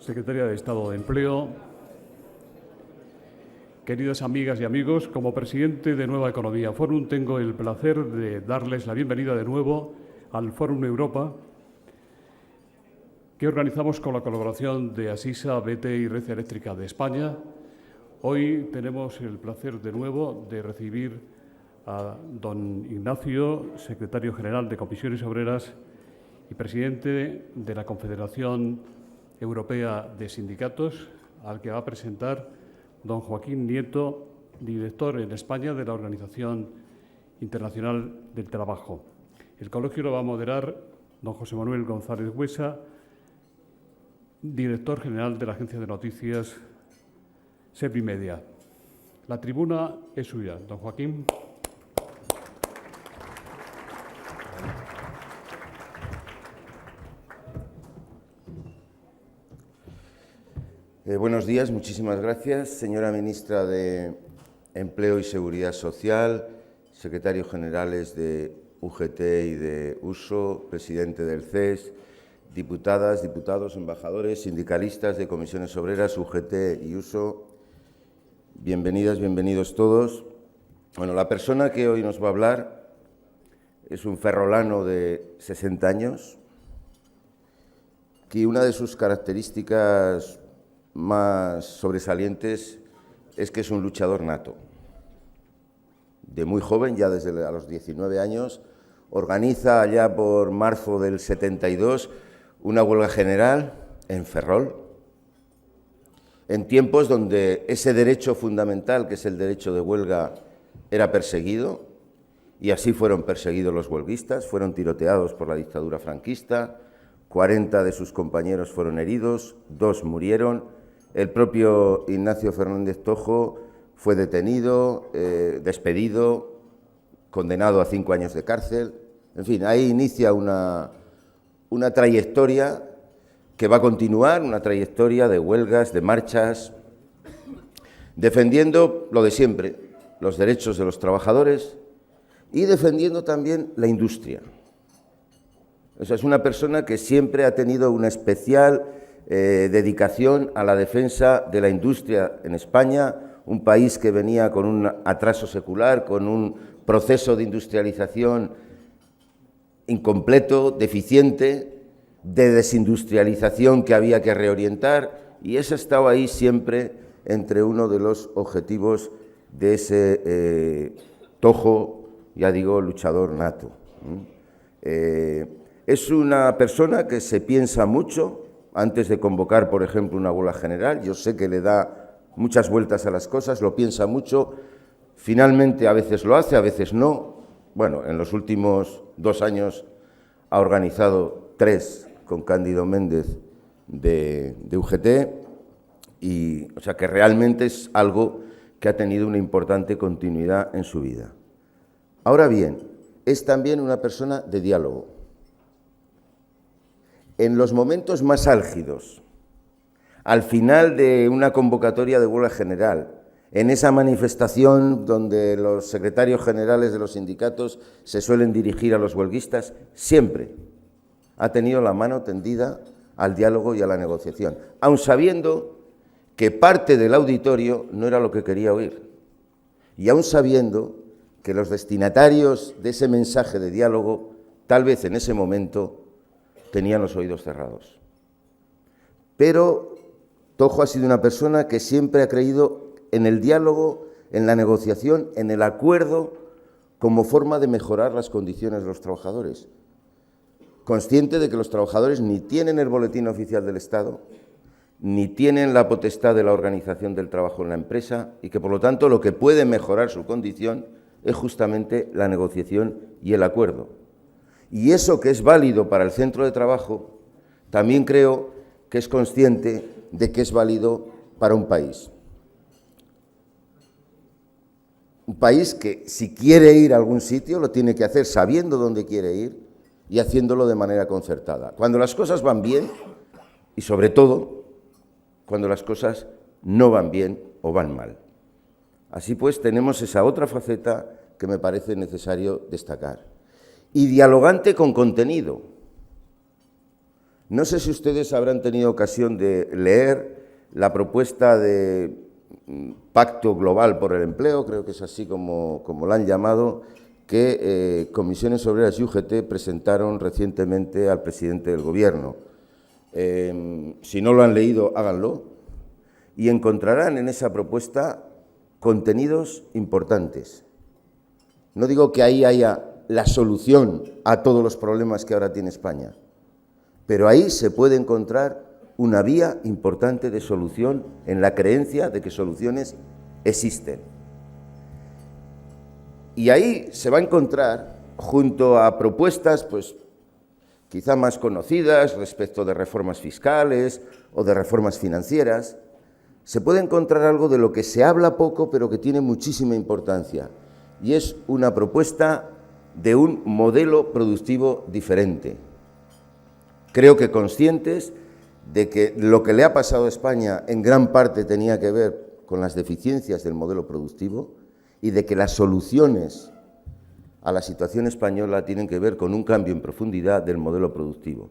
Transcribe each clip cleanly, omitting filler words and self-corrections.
Secretaria de Estado de Empleo, queridas amigas y amigos, como presidente de Nueva Economía Forum tengo el placer de darles la bienvenida de nuevo al Fórum Europa, que organizamos con la colaboración de Asisa, BT y Red Eléctrica de España. Hoy tenemos el placer de nuevo de recibir a don Ignacio, secretario general de Comisiones Obreras y presidente de la Confederación Europea de Sindicatos, al que va a presentar don Joaquín Nieto, director en España de la Organización Internacional del Trabajo. El coloquio lo va a moderar don José Manuel González Huesa, director general de la agencia de noticias Servimedia. La tribuna es suya, don Joaquín. Buenos días, muchísimas gracias. Señora Ministra de Empleo y Seguridad Social, secretarios generales de UGT y de USO, presidente del CES, diputadas, diputados, embajadores, sindicalistas de comisiones obreras, UGT y USO, bienvenidas, bienvenidos todos. Bueno, la persona que hoy nos va a hablar es un ferrolano de 60 años, que una de sus características más sobresalientes es que es un luchador nato. De muy joven, ya desde a los 19 años, organiza allá por marzo del 72 una huelga general en Ferrol, en tiempos donde ese derecho fundamental, que es el derecho de huelga, era perseguido, y así fueron perseguidos los huelguistas, fueron tiroteados por la dictadura franquista, 40 de sus compañeros fueron heridos, 2 murieron. El propio Ignacio Fernández Tojo fue detenido, despedido, condenado a 5 años de cárcel. En fin, ahí inicia una trayectoria que va a continuar, una trayectoria de huelgas, de marchas, defendiendo lo de siempre, los derechos de los trabajadores y defendiendo también la industria. O sea, es una persona que siempre ha tenido una especial dedicación a la defensa de la industria en España, un país que venía con un atraso secular, con un proceso de industrialización incompleto, deficiente, de desindustrialización que había que reorientar, y eso estaba ahí siempre entre uno de los objetivos de ese Tojo, ya digo, luchador nato. Es una persona que se piensa mucho antes de convocar, por ejemplo, una huelga general. Yo sé que le da muchas vueltas a las cosas, lo piensa mucho, finalmente a veces lo hace, a veces no. Bueno, en los últimos 2 años ha organizado 3 con Cándido Méndez de UGT, y, o sea que realmente es algo que ha tenido una importante continuidad en su vida. Ahora bien, es también una persona de diálogo. En los momentos más álgidos, al final de una convocatoria de huelga general, en esa manifestación donde los secretarios generales de los sindicatos se suelen dirigir a los huelguistas, siempre ha tenido la mano tendida al diálogo y a la negociación, aun sabiendo que parte del auditorio no era lo que quería oír, y aun sabiendo que los destinatarios de ese mensaje de diálogo, tal vez en ese momento, tenían los oídos cerrados. Pero Tojo ha sido una persona que siempre ha creído en el diálogo, en la negociación, en el acuerdo como forma de mejorar las condiciones de los trabajadores. Consciente de que los trabajadores ni tienen el boletín oficial del Estado, ni tienen la potestad de la organización del trabajo en la empresa, y que por lo tanto lo que puede mejorar su condición es justamente la negociación y el acuerdo. Y eso que es válido para el centro de trabajo, también creo que es consciente de que es válido para un país. Un país que, si quiere ir a algún sitio, lo tiene que hacer sabiendo dónde quiere ir y haciéndolo de manera concertada. Cuando las cosas van bien, y sobre todo, cuando las cosas no van bien o van mal. Así pues, tenemos esa otra faceta que me parece necesario destacar. Y dialogante con contenido. No sé si ustedes habrán tenido ocasión de leer la propuesta de Pacto Global por el Empleo, creo que es así como la han llamado, que Comisiones Obreras y UGT presentaron recientemente al presidente del Gobierno. Si no lo han leído, háganlo, y encontrarán en esa propuesta contenidos importantes. No digo que ahí haya la solución a todos los problemas que ahora tiene España, pero ahí se puede encontrar una vía importante de solución en la creencia de que soluciones existen. Y ahí se va a encontrar, junto a propuestas, pues, quizá más conocidas respecto de reformas fiscales o de reformas financieras, se puede encontrar algo de lo que se habla poco, pero que tiene muchísima importancia, y es una propuesta de un modelo productivo diferente. Creo que conscientes de que lo que le ha pasado a España en gran parte tenía que ver con las deficiencias del modelo productivo y de que las soluciones a la situación española tienen que ver con un cambio en profundidad del modelo productivo.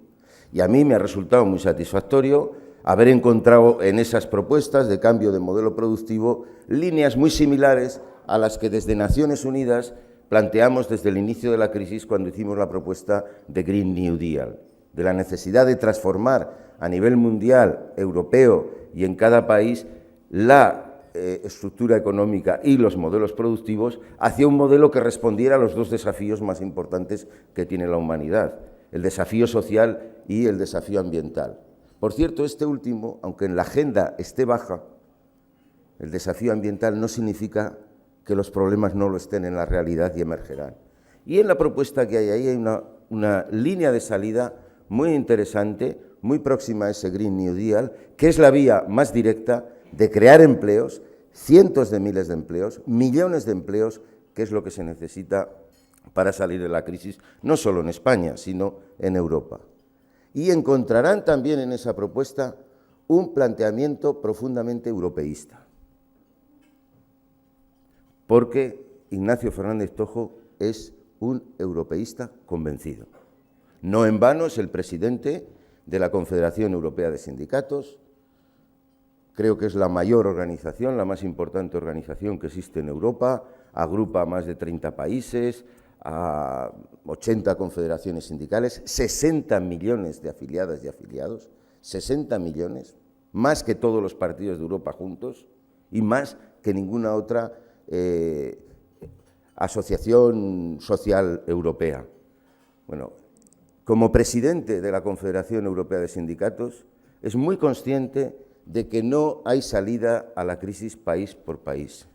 Y a mí me ha resultado muy satisfactorio haber encontrado en esas propuestas de cambio de modelo productivo líneas muy similares a las que desde Naciones Unidas planteamos desde el inicio de la crisis cuando hicimos la propuesta de Green New Deal, de la necesidad de transformar a nivel mundial, europeo y en cada país la estructura económica y los modelos productivos hacia un modelo que respondiera a los dos desafíos más importantes que tiene la humanidad, el desafío social y el desafío ambiental. Por cierto, este último, aunque en la agenda esté baja, el desafío ambiental no significa que los problemas no lo estén en la realidad y emergerán. Y en la propuesta que hay ahí hay una línea de salida muy interesante, muy próxima a ese Green New Deal, que es la vía más directa de crear empleos, cientos de miles de empleos, millones de empleos, que es lo que se necesita para salir de la crisis, no solo en España, sino en Europa. Y encontrarán también en esa propuesta un planteamiento profundamente europeísta, porque Ignacio Fernández Tojo es un europeísta convencido. No en vano es el presidente de la Confederación Europea de Sindicatos. Creo que es la mayor organización, la más importante organización que existe en Europa, agrupa a más de 30 países, a 80 confederaciones sindicales, 60 millones de afiliadas y afiliados, 60 millones, más que todos los partidos de Europa juntos y más que ninguna otra asociación social europea. Bueno, como presidente de la Confederación Europea de Sindicatos, es muy consciente de que no hay salida a la crisis país por país,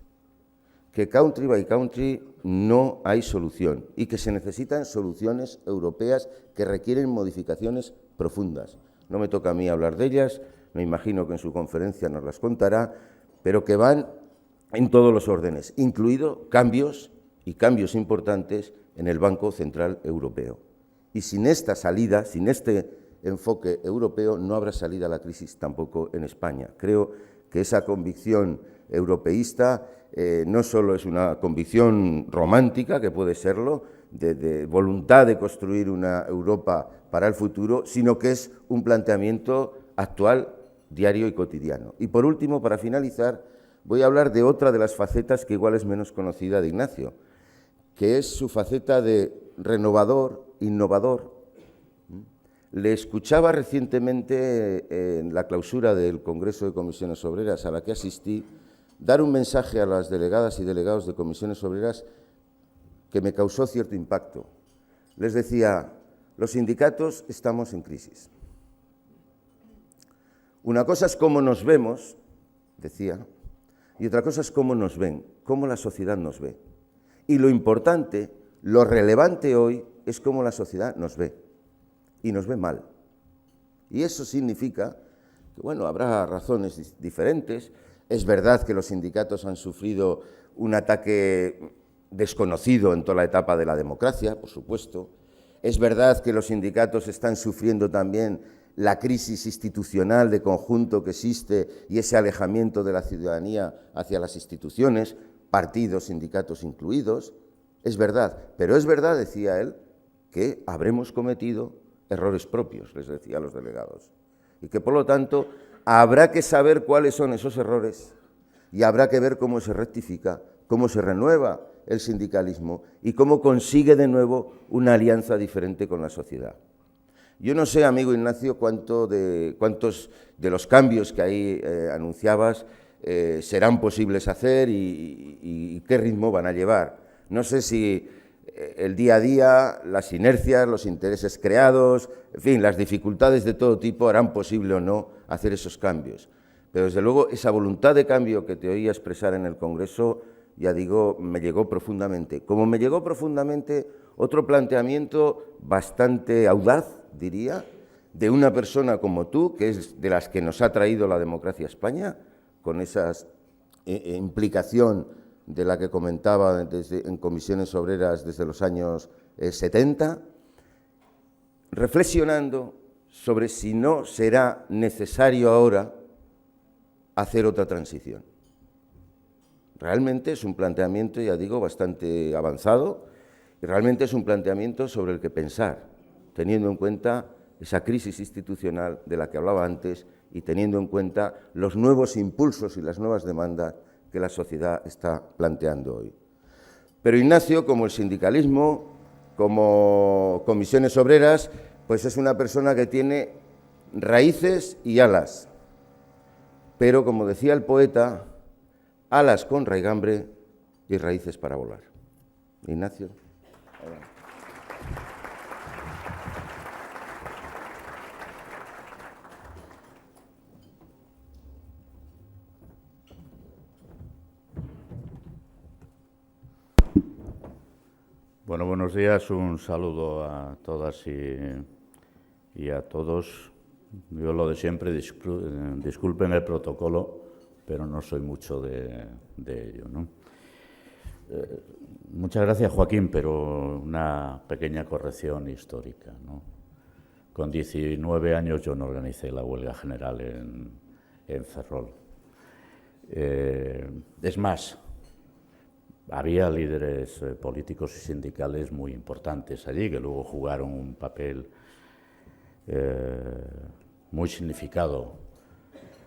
que country by country no hay solución y que se necesitan soluciones europeas que requieren modificaciones profundas. No me toca a mí hablar de ellas, me imagino que en su conferencia nos las contará, pero que van en todos los órdenes, incluido cambios y cambios importantes en el Banco Central Europeo. Y sin esta salida, sin este enfoque europeo, no habrá salida a la crisis tampoco en España. Creo que esa convicción europeísta no solo es una convicción romántica, que puede serlo, de voluntad de construir una Europa para el futuro, sino que es un planteamiento actual, diario y cotidiano. Y por último, para finalizar, voy a hablar de otra de las facetas que igual es menos conocida de Ignacio, que es su faceta de renovador, innovador. Le escuchaba recientemente en la clausura del Congreso de Comisiones Obreras a la que asistí dar un mensaje a las delegadas y delegados de Comisiones Obreras que me causó cierto impacto. Les decía, los sindicatos estamos en crisis. Una cosa es cómo nos vemos, decía, y otra cosa es cómo nos ven, cómo la sociedad nos ve. Y lo importante, lo relevante hoy es cómo la sociedad nos ve. Y nos ve mal. Y eso significa que, bueno, habrá razones diferentes. Es verdad que los sindicatos han sufrido un ataque desconocido en toda la etapa de la democracia, por supuesto. Es verdad que los sindicatos están sufriendo también la crisis institucional de conjunto que existe y ese alejamiento de la ciudadanía hacia las instituciones, partidos, sindicatos incluidos. Es verdad, pero es verdad, decía él, que habremos cometido errores propios, les decía a los delegados. Y que, por lo tanto, habrá que saber cuáles son esos errores y habrá que ver cómo se rectifica, cómo se renueva el sindicalismo y cómo consigue de nuevo una alianza diferente con la sociedad. Yo no sé, amigo Ignacio, cuántos de los cambios que ahí anunciabas serán posibles hacer y qué ritmo van a llevar. No sé si el día a día, las inercias, los intereses creados, en fin, las dificultades de todo tipo harán posible o no hacer esos cambios. Pero, desde luego, esa voluntad de cambio que te oía expresar en el Congreso, ya digo, me llegó profundamente. Como me llegó profundamente otro planteamiento bastante audaz, diría, de una persona como tú, que es de las que nos ha traído la democracia a España, con esa implicación de la que comentaba en comisiones obreras desde los años 70, reflexionando sobre si no será necesario ahora hacer otra transición. Realmente es un planteamiento, ya digo, bastante avanzado, y realmente es un planteamiento sobre el que pensar, teniendo en cuenta esa crisis institucional de la que hablaba antes y teniendo en cuenta los nuevos impulsos y las nuevas demandas que la sociedad está planteando hoy. Pero Ignacio, como el sindicalismo, como comisiones obreras, pues es una persona que tiene raíces y alas, pero, como decía el poeta, alas con raigambre y raíces para volar. Ignacio. Bueno, buenos días, un saludo a todas y a todos. Yo lo de siempre, disculpen el protocolo, pero no soy mucho de ello, ¿no? Muchas gracias, Joaquín, pero una pequeña corrección histórica, ¿no? Con 19 años yo no organicé la huelga general en Ferrol. Es más, había líderes políticos y sindicales muy importantes allí, que luego jugaron un papel muy significado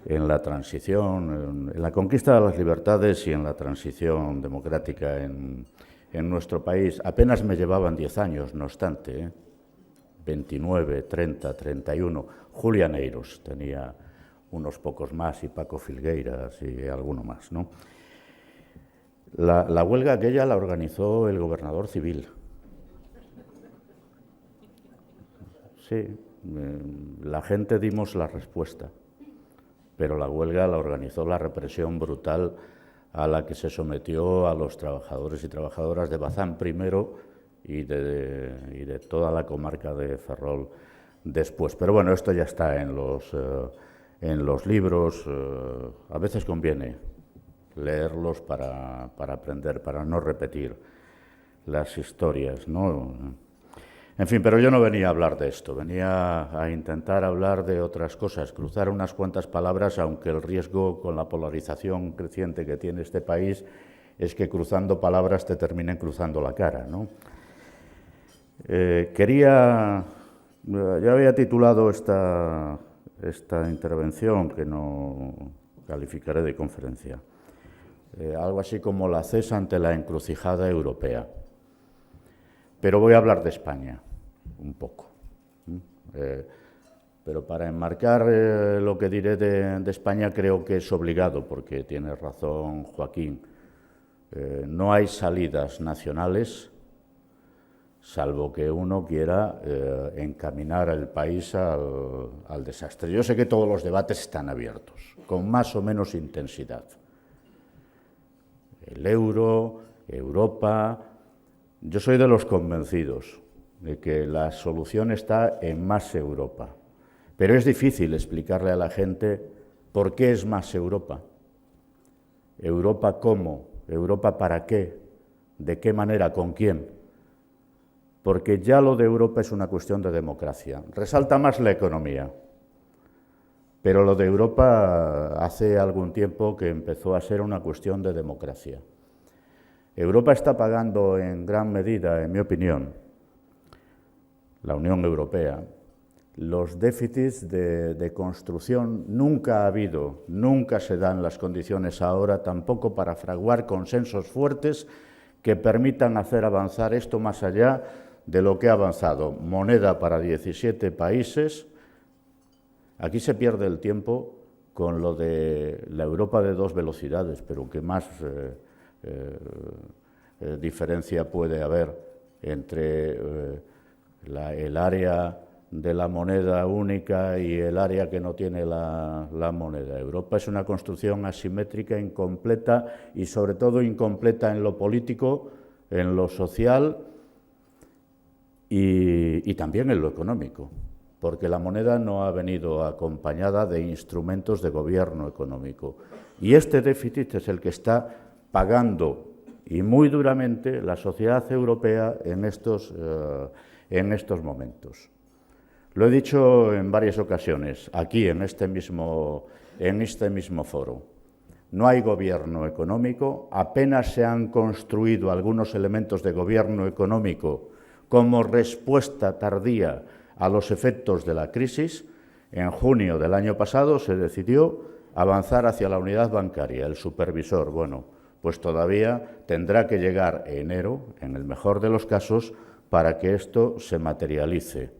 en la transición, en la conquista de las libertades y en la transición democrática en nuestro país. Apenas me llevaban 10 años, no obstante, 29, 30, 31. Julia Neiros tenía unos pocos más y Paco Filgueiras y alguno más, ¿no? La huelga aquella la organizó el gobernador civil. Sí, la gente dimos la respuesta, pero la huelga la organizó la represión brutal a la que se sometió a los trabajadores y trabajadoras de Bazán primero y de toda la comarca de Ferrol después. Pero bueno, esto ya está en los libros, a veces conviene leerlos para aprender, para no repetir las historias, ¿no? En fin, pero yo no venía a hablar de esto, venía a intentar hablar de otras cosas, cruzar unas cuantas palabras, aunque el riesgo con la polarización creciente que tiene este país es que cruzando palabras te terminen cruzando la cara, ¿no? Yo había titulado esta intervención, que no calificaré de conferencia, algo así como la CES ante la encrucijada europea. Pero voy a hablar de España, un poco. Pero para enmarcar lo que diré de España creo que es obligado, porque tiene razón Joaquín. No hay salidas nacionales, salvo que uno quiera encaminar al país al desastre. Yo sé que todos los debates están abiertos, con más o menos intensidad. El euro, Europa. Yo soy de los convencidos de que la solución está en más Europa, pero es difícil explicarle a la gente por qué es más Europa. ¿Europa cómo? ¿Europa para qué? ¿De qué manera? ¿Con quién? Porque ya lo de Europa es una cuestión de democracia. Resalta más la economía, pero lo de Europa hace algún tiempo que empezó a ser una cuestión de democracia. Europa está pagando en gran medida, en mi opinión, la Unión Europea, los déficits de construcción nunca ha habido, nunca se dan las condiciones ahora tampoco para fraguar consensos fuertes que permitan hacer avanzar esto más allá de lo que ha avanzado. Moneda para 17 países. Aquí se pierde el tiempo con lo de la Europa de 2 velocidades, pero ¿qué más diferencia puede haber entre el área de la moneda única y el área que no tiene la moneda? Europa es una construcción asimétrica, incompleta y sobre todo incompleta en lo político, en lo social y también en lo económico, porque la moneda no ha venido acompañada de instrumentos de gobierno económico. Y este déficit es el que está pagando, y muy duramente, la sociedad europea en estos momentos. Lo he dicho en varias ocasiones, aquí en este mismo foro. No hay gobierno económico, apenas se han construido algunos elementos de gobierno económico como respuesta tardía a los efectos de la crisis. En junio del año pasado se decidió avanzar hacia la unidad bancaria, el supervisor. Bueno, pues todavía tendrá que llegar enero, en el mejor de los casos, para que esto se materialice.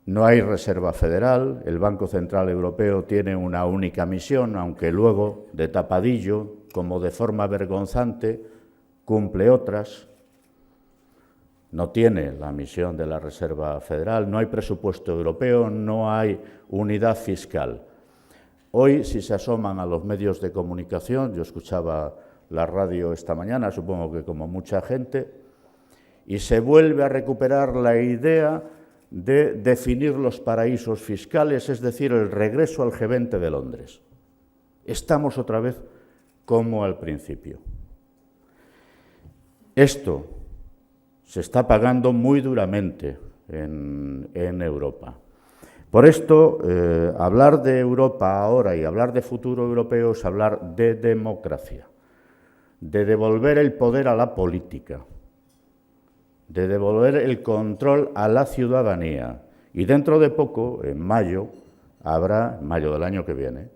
No hay Reserva Federal, el Banco Central Europeo tiene una única misión, aunque luego, de tapadillo, como de forma vergonzante, cumple otras. No tiene la misión de la Reserva Federal, no hay presupuesto europeo, no hay unidad fiscal. Hoy, si se asoman a los medios de comunicación, yo escuchaba la radio esta mañana, supongo que como mucha gente, y se vuelve a recuperar la idea de definir los paraísos fiscales, es decir, el regreso al G20 de Londres. Estamos otra vez como al principio. Esto se está pagando muy duramente en Europa. Por esto, hablar de Europa ahora y hablar de futuro europeo es hablar de democracia, de devolver el poder a la política, de devolver el control a la ciudadanía. Y dentro de poco, en mayo del año que viene,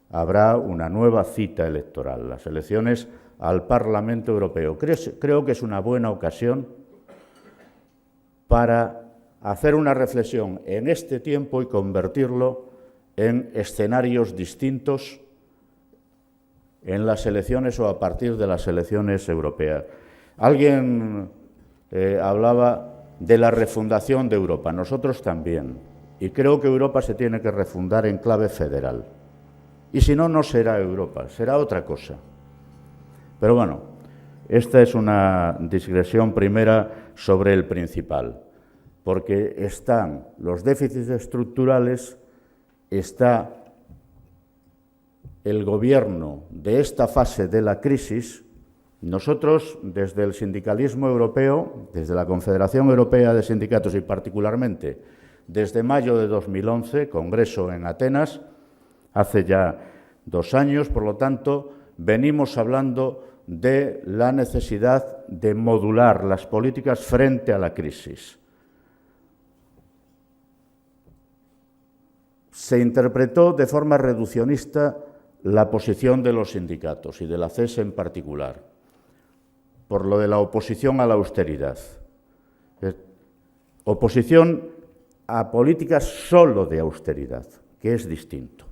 habrá una nueva cita electoral, las elecciones al Parlamento Europeo. Creo que es una buena ocasión para hacer una reflexión en este tiempo y convertirlo en escenarios distintos en las elecciones o a partir de las elecciones europeas. Alguien hablaba de la refundación de Europa, nosotros también, y creo que Europa se tiene que refundar en clave federal. Y si no, no será Europa, será otra cosa. Pero bueno, esta es una digresión primera sobre el principal, porque están los déficits estructurales, está el gobierno de esta fase de la crisis. Nosotros, desde el sindicalismo europeo, desde la Confederación Europea de Sindicatos y particularmente desde mayo de 2011, Congreso en Atenas, hace ya 2 años, por lo tanto, venimos hablando de la necesidad de modular las políticas frente a la crisis. Se interpretó de forma reduccionista la posición de los sindicatos y de la CES en particular, por lo de la oposición a la austeridad. Oposición a políticas solo de austeridad, que es distinto,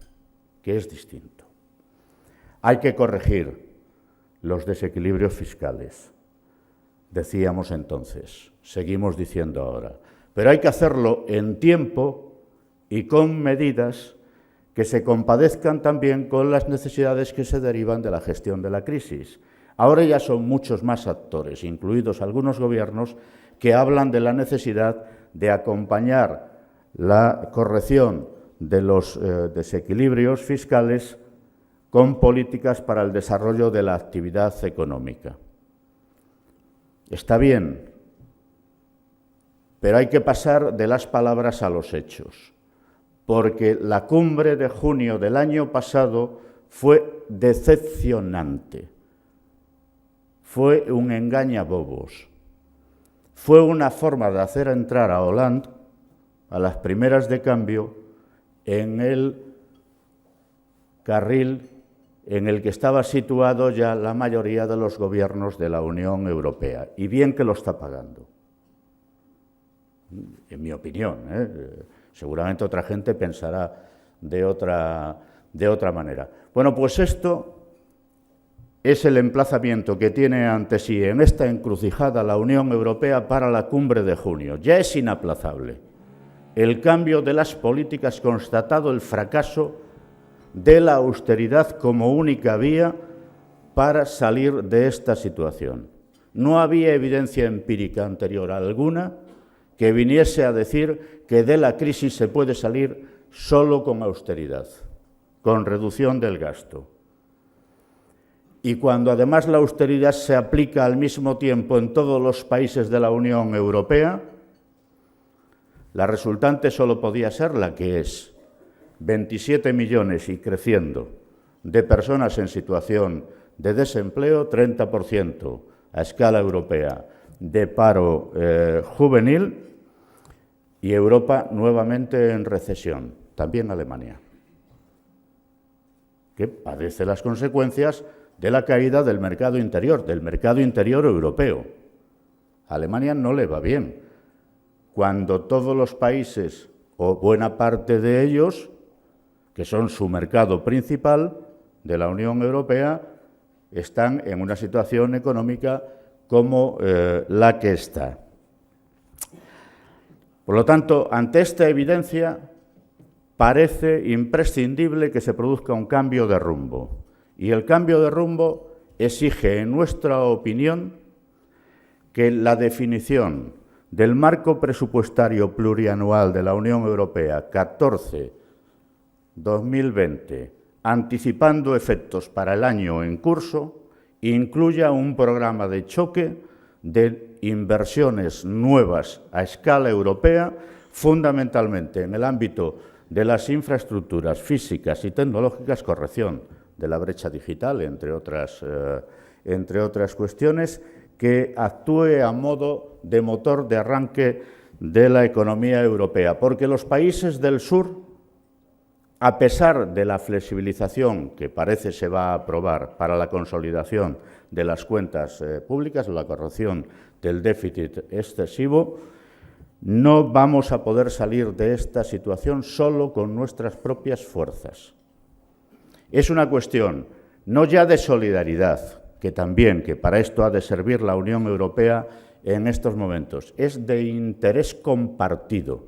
Hay que corregir los desequilibrios fiscales, decíamos entonces, seguimos diciendo ahora, pero hay que hacerlo en tiempo y con medidas que se compadezcan también con las necesidades que se derivan de la gestión de la crisis. Ahora ya son muchos más actores, incluidos algunos gobiernos, que hablan de la necesidad de acompañar la corrección de los desequilibrios fiscales con políticas para el desarrollo de la actividad económica. Está bien, pero hay que pasar de las palabras a los hechos, porque la cumbre de junio del año pasado fue decepcionante. Fue un engañabobos. fue una forma de hacer entrar a Hollande a las primeras de cambio en el carril en el que estaba situado ya la mayoría de los gobiernos de la Unión Europea, y bien que lo está pagando, en mi opinión, seguramente otra gente pensará de otra manera. Bueno, pues esto es el emplazamiento que tiene ante sí en esta encrucijada la Unión Europea para la cumbre de junio. Ya es inaplazable el cambio de las políticas, constatado el fracaso de la austeridad como única vía para salir de esta situación. No había evidencia empírica anterior alguna que viniese a decir que de la crisis se puede salir solo con austeridad, con reducción del gasto. Y cuando además la austeridad se aplica al mismo tiempo en todos los países de la Unión Europea, la resultante solo podía ser la que es: 27 millones y creciendo de personas en situación de desempleo, 30% a escala europea de paro juvenil, y Europa nuevamente en recesión, también Alemania, que padece las consecuencias de la caída del mercado interior europeo. A Alemania no le va bien, cuando todos los países, o buena parte de ellos, que son su mercado principal de la Unión Europea, están en una situación económica como la que está. Por lo tanto, ante esta evidencia, parece imprescindible que se produzca un cambio de rumbo. Y el cambio de rumbo exige, en nuestra opinión, que la definición del marco presupuestario plurianual de la Unión Europea 14-2020, anticipando efectos para el año en curso, incluya un programa de choque de inversiones nuevas a escala europea, fundamentalmente en el ámbito de las infraestructuras físicas y tecnológicas, corrección de la brecha digital, entre otras cuestiones, que actúe a modo de motor de arranque de la economía europea, porque los países del sur, a pesar de la flexibilización que parece se va a aprobar para la consolidación de las cuentas públicas, la corrección del déficit excesivo, no vamos a poder salir de esta situación solo con nuestras propias fuerzas. Es una cuestión no ya de solidaridad, que también, que para esto ha de servir la Unión Europea en estos momentos, es de interés compartido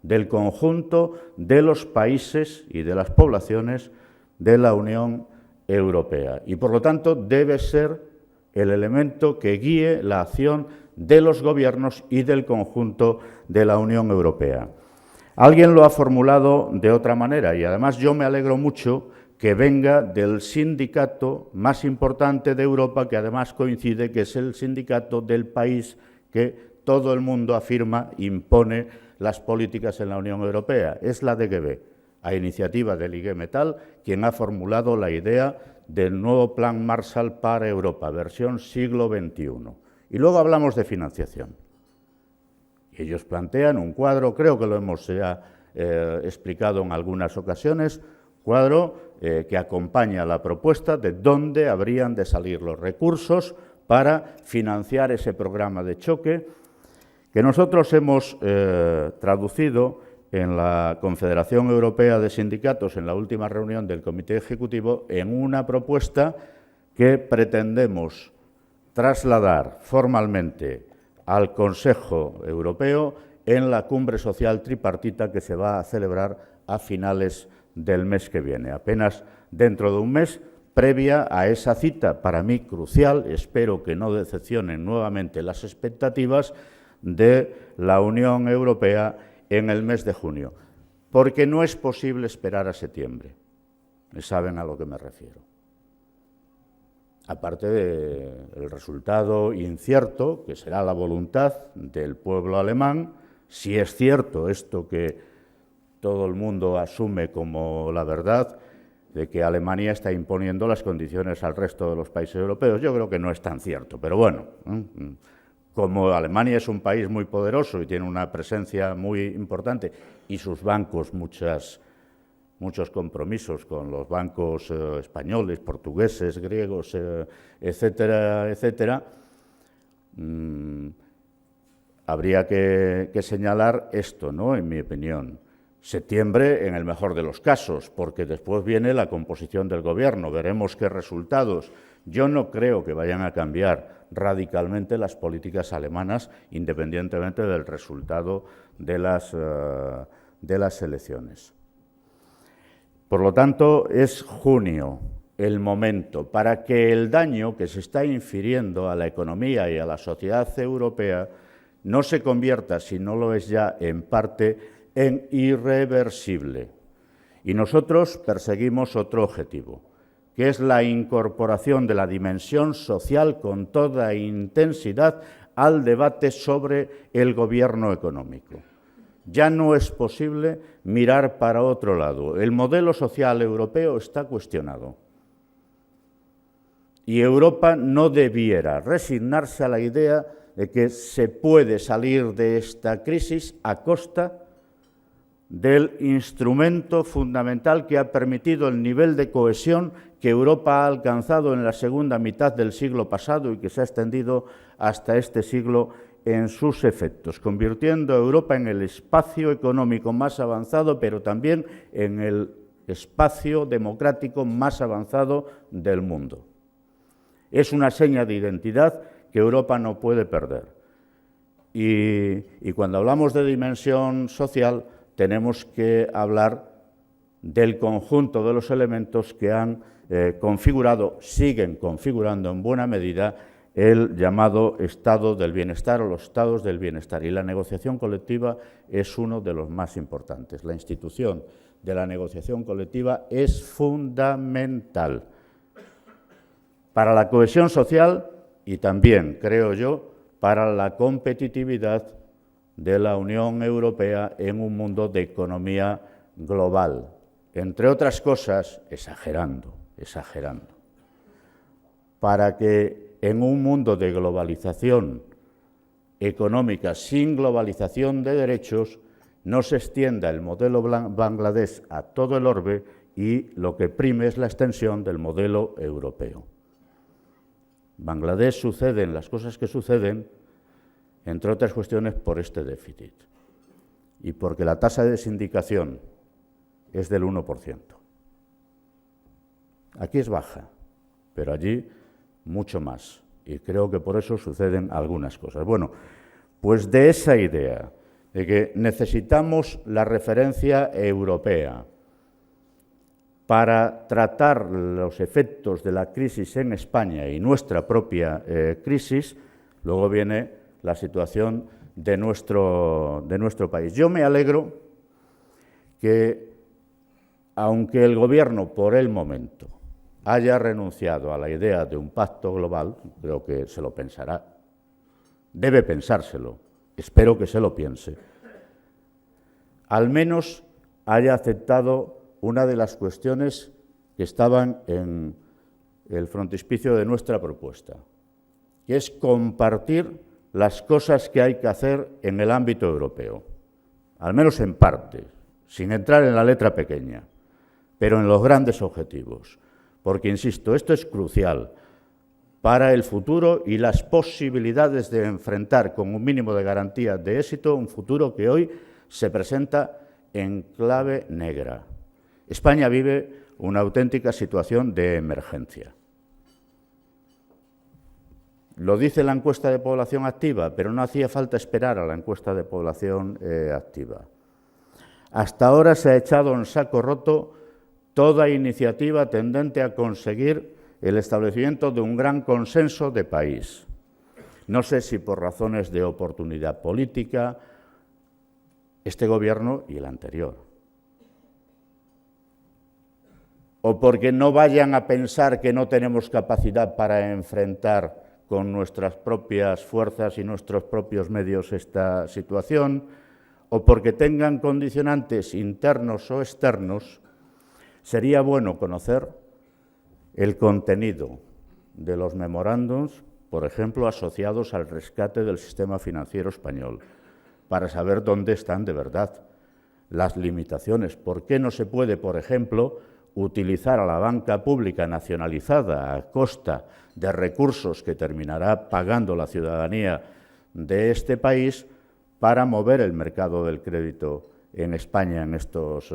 del conjunto de los países y de las poblaciones de la Unión Europea. Y, por lo tanto, debe ser el elemento que guíe la acción de los gobiernos y del conjunto de la Unión Europea. Alguien lo ha formulado de otra manera y, además, yo me alegro mucho que venga del sindicato más importante de Europa, que además coincide que es el sindicato del país que todo el mundo afirma impone las políticas en la Unión Europea. Es la DGB, a iniciativa del IG Metall, quien ha formulado la idea del nuevo Plan Marshall para Europa, versión siglo XXI. Y luego hablamos de financiación. Ellos plantean un cuadro, creo que lo hemos ya explicado en algunas ocasiones, cuadro que acompaña la propuesta de dónde habrían de salir los recursos para financiar ese programa de choque que nosotros hemos traducido en la Confederación Europea de Sindicatos, en la última reunión del Comité Ejecutivo, en una propuesta que pretendemos trasladar formalmente al Consejo Europeo en la cumbre social tripartita que se va a celebrar a finales del mes que viene, apenas dentro de un mes, previa a esa cita, para mí crucial, espero que no decepcionen nuevamente las expectativas de la Unión Europea en el mes de junio, porque no es posible esperar a septiembre, saben a lo que me refiero. Aparte del resultado incierto, que será la voluntad del pueblo alemán, si es cierto esto que todo el mundo asume como la verdad, de que Alemania está imponiendo las condiciones al resto de los países europeos. Yo creo que no es tan cierto, pero bueno, como Alemania es un país muy poderoso y tiene una presencia muy importante, y sus bancos muchos compromisos con los bancos españoles, portugueses, griegos, etcétera, etcétera, habría que señalar esto, ¿no?, en mi opinión. Septiembre, en el mejor de los casos, porque después viene la composición del gobierno, veremos qué resultados. Yo no creo que vayan a cambiar radicalmente las políticas alemanas, independientemente del resultado de las elecciones. Por lo tanto, es junio el momento para que el daño que se está infiriendo a la economía y a la sociedad europea no se convierta, si no lo es ya en parte, en irreversible. Y nosotros perseguimos otro objetivo, que es la incorporación de la dimensión social con toda intensidad al debate sobre el gobierno económico. Ya no es posible mirar para otro lado. El modelo social europeo está cuestionado. Y Europa no debiera resignarse a la idea de que se puede salir de esta crisis a costa del instrumento fundamental que ha permitido el nivel de cohesión que Europa ha alcanzado en la segunda mitad del siglo pasado y que se ha extendido hasta este siglo en sus efectos, convirtiendo a Europa en el espacio económico más avanzado, pero también en el espacio democrático más avanzado del mundo. Es una seña de identidad que Europa no puede perder. Y cuando hablamos de dimensión social, tenemos que hablar del conjunto de los elementos que han configurado, siguen configurando en buena medida el llamado estado del bienestar o los estados del bienestar. Y la negociación colectiva es uno de los más importantes. La institución de la negociación colectiva es fundamental para la cohesión social y también, creo yo, para la competitividad de la Unión Europea en un mundo de economía global. Entre otras cosas, exagerando, para que en un mundo de globalización económica sin globalización de derechos no se extienda el modelo Bangladesh a todo el orbe y lo que prime es la extensión del modelo europeo. Bangladesh suceden las cosas que suceden, entre otras cuestiones, por este déficit y porque la tasa de desindicación es del 1%. Aquí es baja, pero allí mucho más, y creo que por eso suceden algunas cosas. Bueno, pues de esa idea de que necesitamos la referencia europea para tratar los efectos de la crisis en España y nuestra propia crisis, luego viene la situación de nuestro país. Yo me alegro que, aunque el Gobierno por el momento haya renunciado a la idea de un pacto global, creo que se lo pensará, debe pensárselo, espero que se lo piense, al menos haya aceptado una de las cuestiones que estaban en el frontispicio de nuestra propuesta, que es compartir las cosas que hay que hacer en el ámbito europeo, al menos en parte, sin entrar en la letra pequeña, pero en los grandes objetivos, porque, insisto, esto es crucial para el futuro y las posibilidades de enfrentar con un mínimo de garantías de éxito un futuro que hoy se presenta en clave negra. España vive una auténtica situación de emergencia. Lo dice la encuesta de población activa, pero no hacía falta esperar a la encuesta de población activa. Hasta ahora se ha echado en saco roto toda iniciativa tendente a conseguir el establecimiento de un gran consenso de país. No sé si por razones de oportunidad política, este Gobierno y el anterior, o porque no vayan a pensar que no tenemos capacidad para enfrentar con nuestras propias fuerzas y nuestros propios medios esta situación, o porque tengan condicionantes internos o externos, sería bueno conocer el contenido de los memorándums por ejemplo, asociados al rescate del sistema financiero español, para saber dónde están de verdad las limitaciones. ¿Por qué no se puede, por ejemplo, utilizar a la banca pública nacionalizada a costa de recursos que terminará pagando la ciudadanía de este país para mover el mercado del crédito en España en estos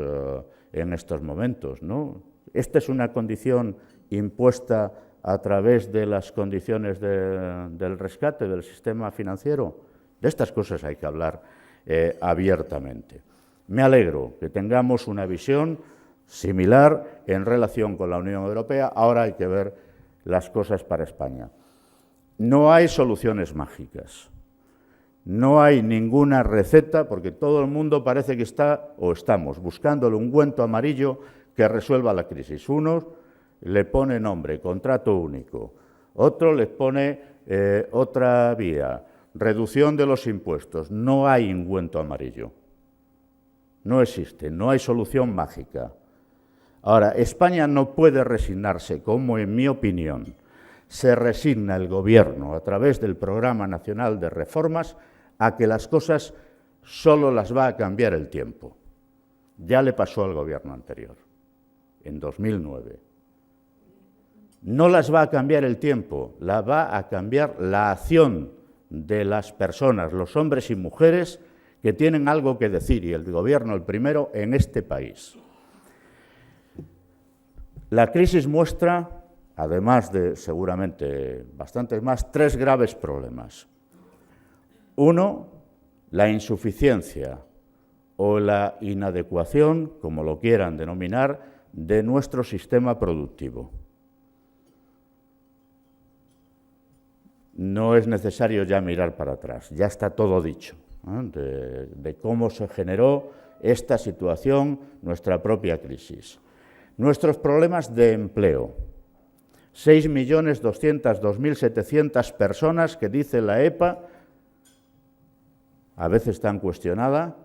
momentos, ¿no? Esta es una condición impuesta a través de las condiciones del rescate del sistema financiero. De estas cosas hay que hablar abiertamente. Me alegro que tengamos una visión similar en relación con la Unión Europea. Ahora hay que ver las cosas para España. No hay soluciones mágicas. No hay ninguna receta, porque todo el mundo parece que estamos buscando el ungüento amarillo que resuelva la crisis. Uno le pone nombre, contrato único. Otro le pone otra vía, reducción de los impuestos. No hay ungüento amarillo. No existe, no hay solución mágica. Ahora, España no puede resignarse, como en mi opinión se resigna el Gobierno a través del Programa Nacional de Reformas, a que las cosas solo las va a cambiar el tiempo. Ya le pasó al Gobierno anterior, en 2009. No las va a cambiar el tiempo, la va a cambiar la acción de las personas, los hombres y mujeres que tienen algo que decir, y el Gobierno el primero en este país. La crisis muestra, además de seguramente bastantes más, 3 graves problemas. Uno, la insuficiencia o la inadecuación, como lo quieran denominar, de nuestro sistema productivo. No es necesario ya mirar para atrás, ya está todo dicho, ¿eh? de cómo se generó esta situación, nuestra propia crisis. Nuestros problemas de empleo. 6.202.700 personas que dice la EPA, a veces tan cuestionada.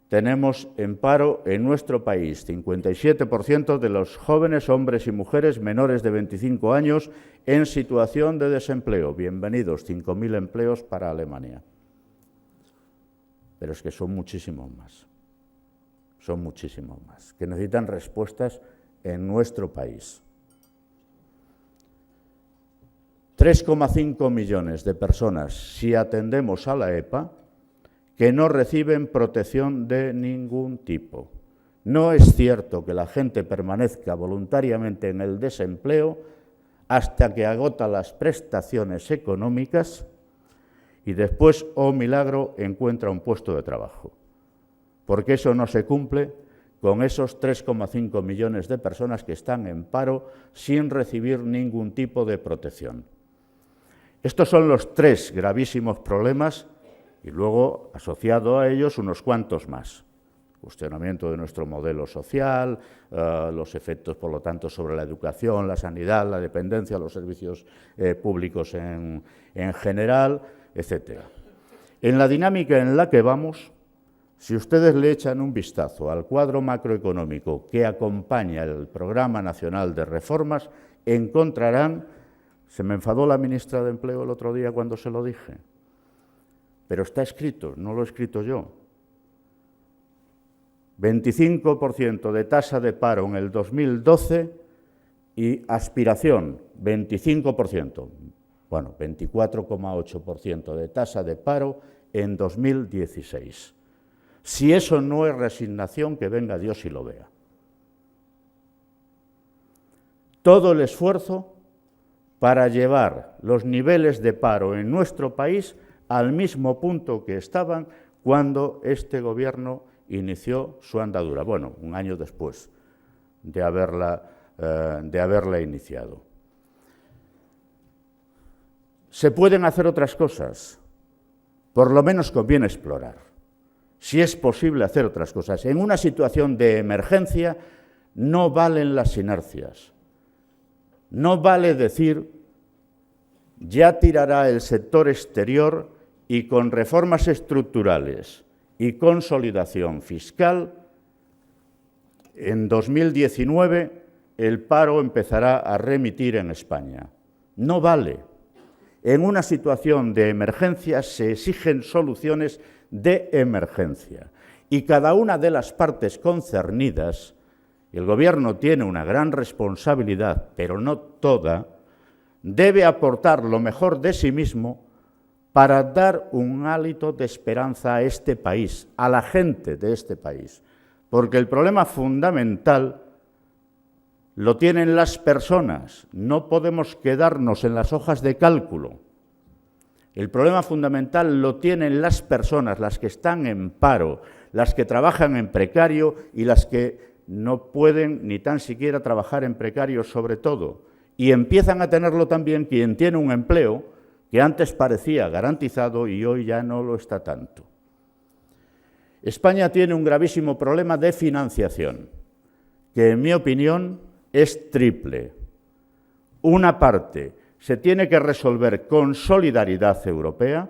Tenemos en paro en nuestro país 57% de los jóvenes, hombres y mujeres menores de 25 años en situación de desempleo. Bienvenidos, 5.000 empleos para Alemania. Pero es que son muchísimos más. Son muchísimos más, que necesitan respuestas en nuestro país. 3,5 millones de personas, si atendemos a la EPA, que no reciben protección de ningún tipo. No es cierto que la gente permanezca voluntariamente en el desempleo hasta que agota las prestaciones económicas y después, oh milagro, encuentra un puesto de trabajo. Porque eso no se cumple con esos 3,5 millones de personas que están en paro sin recibir ningún tipo de protección. Estos son los 3 gravísimos problemas y luego, asociado a ellos, unos cuantos más. Cuestionamiento de nuestro modelo social, los efectos, por lo tanto, sobre la educación, la sanidad, la dependencia, los servicios públicos en general, etc. En la dinámica en la que vamos, si ustedes le echan un vistazo al cuadro macroeconómico que acompaña el Programa Nacional de Reformas, encontrarán, se me enfadó la ministra de Empleo el otro día cuando se lo dije, pero está escrito, no lo he escrito yo. 25% de tasa de paro en el 2012 y aspiración, 25%, bueno, 24,8% de tasa de paro en 2016. Si eso no es resignación, que venga Dios y lo vea. Todo el esfuerzo para llevar los niveles de paro en nuestro país al mismo punto que estaban cuando este Gobierno inició su andadura. Bueno, un año después de haberla iniciado. Se pueden hacer otras cosas, por lo menos conviene explorar. Si es posible hacer otras cosas. En una situación de emergencia no valen las inercias. No vale decir, ya tirará el sector exterior y con reformas estructurales y consolidación fiscal, en 2019 el paro empezará a remitir en España. No vale. En una situación de emergencia se exigen soluciones de emergencia. Y cada una de las partes concernidas, el Gobierno tiene una gran responsabilidad, pero no toda, debe aportar lo mejor de sí mismo para dar un hálito de esperanza a este país, a la gente de este país. Porque el problema fundamental lo tienen las personas, no podemos quedarnos en las hojas de cálculo. El problema fundamental lo tienen las personas, las que están en paro, las que trabajan en precario y las que no pueden ni tan siquiera trabajar en precario sobre todo. Y empiezan a tenerlo también quien tiene un empleo que antes parecía garantizado y hoy ya no lo está tanto. España tiene un gravísimo problema de financiación, que en mi opinión es triple. Una parte se tiene que resolver con solidaridad europea.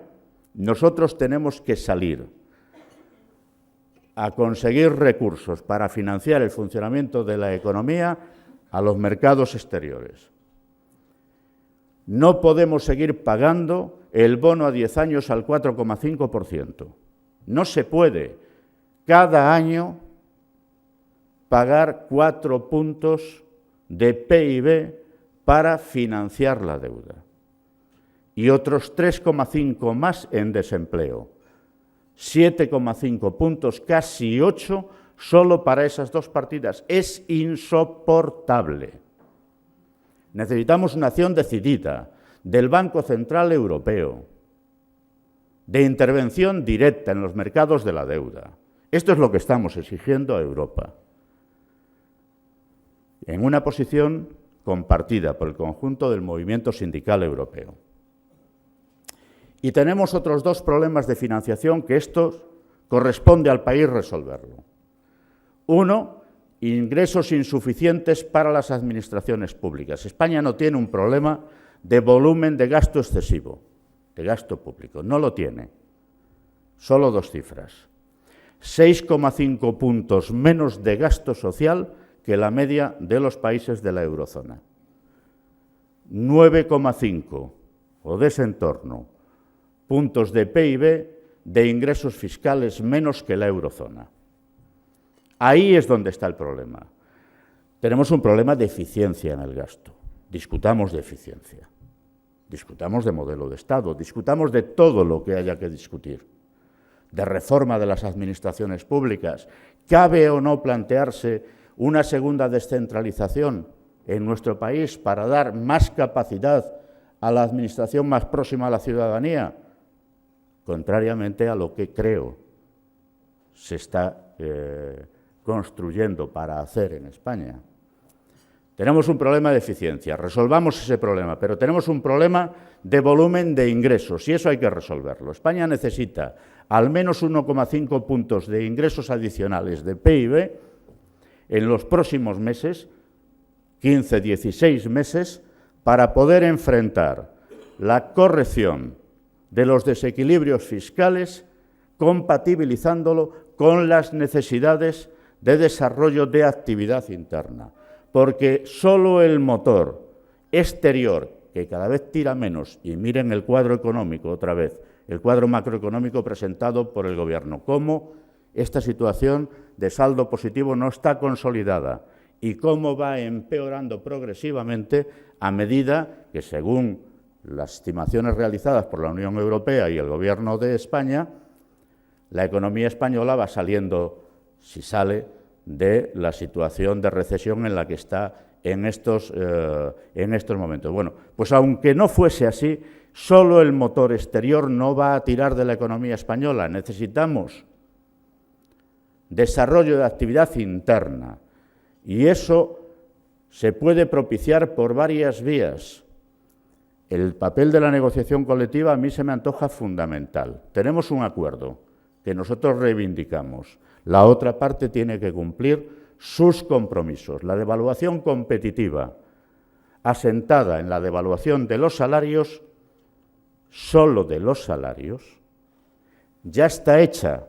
Nosotros tenemos que salir a conseguir recursos para financiar el funcionamiento de la economía a los mercados exteriores. No podemos seguir pagando el bono a 10 años al 4,5%. No se puede cada año pagar 4 puntos de PIB para financiar la deuda y otros 3,5 más en desempleo. 7,5 puntos, casi 8, solo para esas dos partidas. Es insoportable. Necesitamos una acción decidida del Banco Central Europeo, de intervención directa en los mercados de la deuda. Esto es lo que estamos exigiendo a Europa, en una posición compartida por el conjunto del movimiento sindical europeo. Y tenemos otros dos problemas de financiación que estos corresponde al país resolverlo. Uno, ingresos insuficientes para las administraciones públicas. España no tiene un problema de volumen de gasto excesivo, de gasto público, no lo tiene. Solo dos cifras. 6,5 puntos menos de gasto social que la media de los países de la eurozona. 9,5 o de ese entorno puntos de PIB de ingresos fiscales menos que la eurozona. Ahí es donde está el problema. Tenemos un problema de eficiencia en el gasto. Discutamos de eficiencia, discutamos de modelo de Estado, discutamos de todo lo que haya que discutir, de reforma de las administraciones públicas. ¿Cabe o no plantearse una segunda descentralización en nuestro país para dar más capacidad a la administración más próxima a la ciudadanía? Contrariamente a lo que creo se está construyendo para hacer en España. Tenemos un problema de eficiencia, resolvamos ese problema, pero tenemos un problema de volumen de ingresos y eso hay que resolverlo. España necesita al menos 1,5 puntos de ingresos adicionales de PIB en los próximos meses, 15, 16 meses, para poder enfrentar la corrección de los desequilibrios fiscales, compatibilizándolo con las necesidades de desarrollo de actividad interna. Porque solo el motor exterior, que cada vez tira menos, y miren el cuadro económico otra vez, el cuadro macroeconómico presentado por el Gobierno, cómo esta situación de saldo positivo no está consolidada y cómo va empeorando progresivamente a medida que, según las estimaciones realizadas por la Unión Europea y el Gobierno de España, la economía española va saliendo, si sale, de la situación de recesión en la que está en estos momentos. Bueno, pues aunque no fuese así, solo el motor exterior no va a tirar de la economía española. Necesitamos desarrollo de actividad interna y eso se puede propiciar por varias vías. El papel de la negociación colectiva a mí se me antoja fundamental. Tenemos un acuerdo que nosotros reivindicamos. La otra parte tiene que cumplir sus compromisos. La devaluación competitiva, asentada en la devaluación de los salarios, solo de los salarios, ya está hecha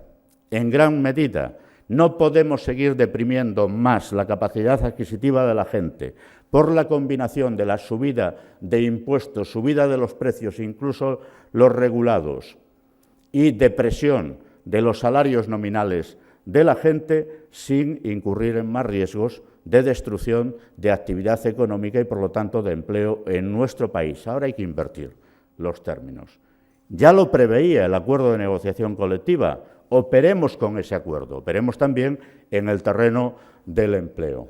en gran medida. No podemos seguir deprimiendo más la capacidad adquisitiva de la gente por la combinación de la subida de impuestos, subida de los precios, incluso los regulados, y depresión de los salarios nominales de la gente, sin incurrir en más riesgos de destrucción de actividad económica y, por lo tanto, de empleo en nuestro país. Ahora hay que invertir los términos. Ya lo preveía el acuerdo de negociación colectiva. Operemos con ese acuerdo, operemos también en el terreno del empleo.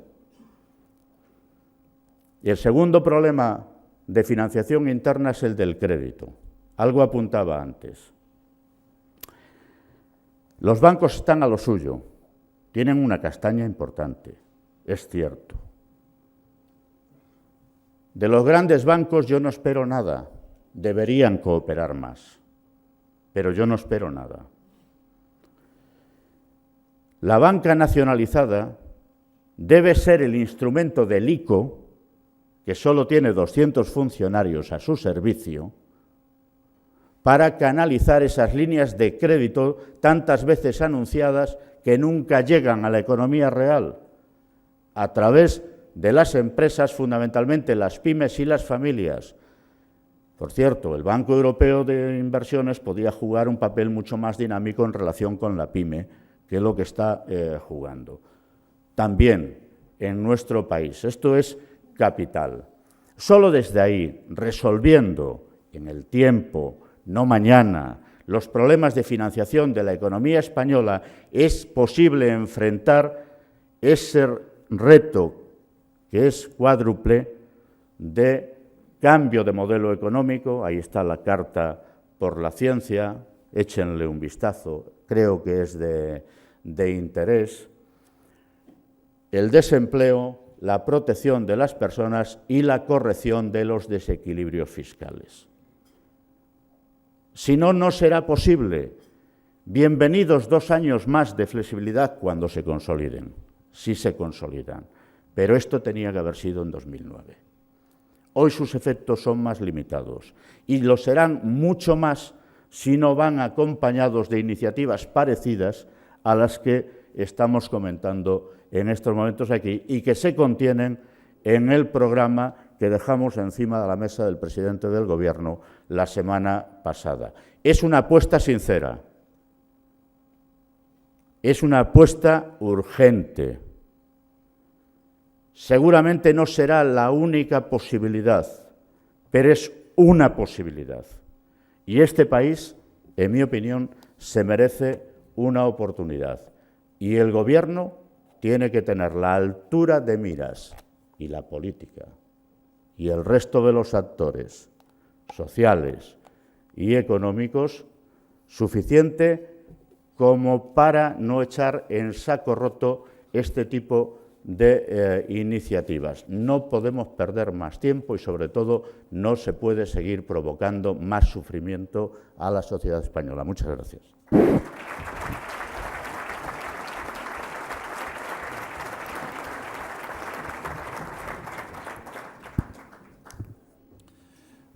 Y el segundo problema de financiación interna es el del crédito. Algo apuntaba antes. Los bancos están a lo suyo, tienen una castaña importante, es cierto. De los grandes bancos yo no espero nada, deberían cooperar más, pero yo no espero nada. La banca nacionalizada debe ser el instrumento del ICO, que solo tiene 200 funcionarios a su servicio, para canalizar esas líneas de crédito tantas veces anunciadas que nunca llegan a la economía real, a través de las empresas, fundamentalmente las pymes y las familias. Por cierto, el Banco Europeo de Inversiones podía jugar un papel mucho más dinámico en relación con la pyme, que es lo que está jugando. También en nuestro país. Esto es capital. Solo desde ahí, resolviendo en el tiempo, no mañana, los problemas de financiación de la economía española, es posible enfrentar ese reto que es cuádruple de cambio de modelo económico. Ahí está la Carta por la Ciencia, échenle un vistazo, creo que es de interés. El desempleo, la protección de las personas y la corrección de los desequilibrios fiscales. Si no, no será posible. Bienvenidos 2 años más de flexibilidad cuando se consoliden, si se consolidan. Pero esto tenía que haber sido en 2009. Hoy sus efectos son más limitados y lo serán mucho más si no van acompañados de iniciativas parecidas a las que estamos comentando en estos momentos aquí y que se contienen en el programa que dejamos encima de la mesa del presidente del Gobierno la semana pasada. Es una apuesta sincera, es una apuesta urgente. Seguramente no será la única posibilidad, pero es una posibilidad. Y este país, en mi opinión, se merece una oportunidad. Y el Gobierno tiene que tener la altura de miras, y la política, y el resto de los actores sociales y económicos, suficiente como para no echar en saco roto este tipo de iniciativas. No podemos perder más tiempo y, sobre todo, no se puede seguir provocando más sufrimiento a la sociedad española. Muchas gracias.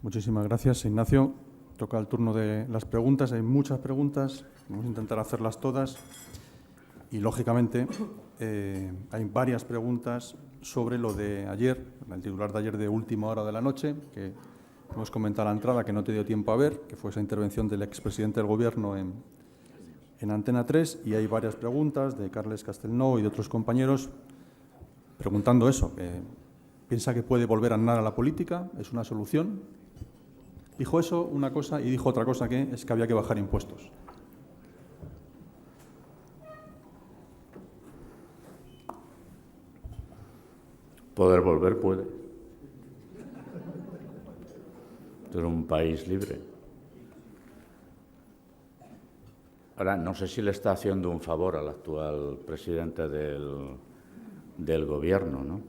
Muchísimas gracias, Ignacio. Toca el turno de las preguntas. Hay muchas preguntas, vamos a intentar hacerlas todas. Y, lógicamente, hay varias preguntas sobre lo de ayer, el titular de ayer de última hora de la noche, que hemos comentado a la entrada, que no te dio tiempo a ver, que fue esa intervención del expresidente del Gobierno en Antena 3, y hay varias preguntas de Carles Castelnou y de otros compañeros preguntando eso. ¿Piensa que puede volver a andar a la política? ¿Es una solución? Dijo eso, una cosa, y dijo otra cosa, que es que había que bajar impuestos. Poder volver puede. Esto es un país libre. Ahora, no sé si le está haciendo un favor al actual presidente del Gobierno, ¿no?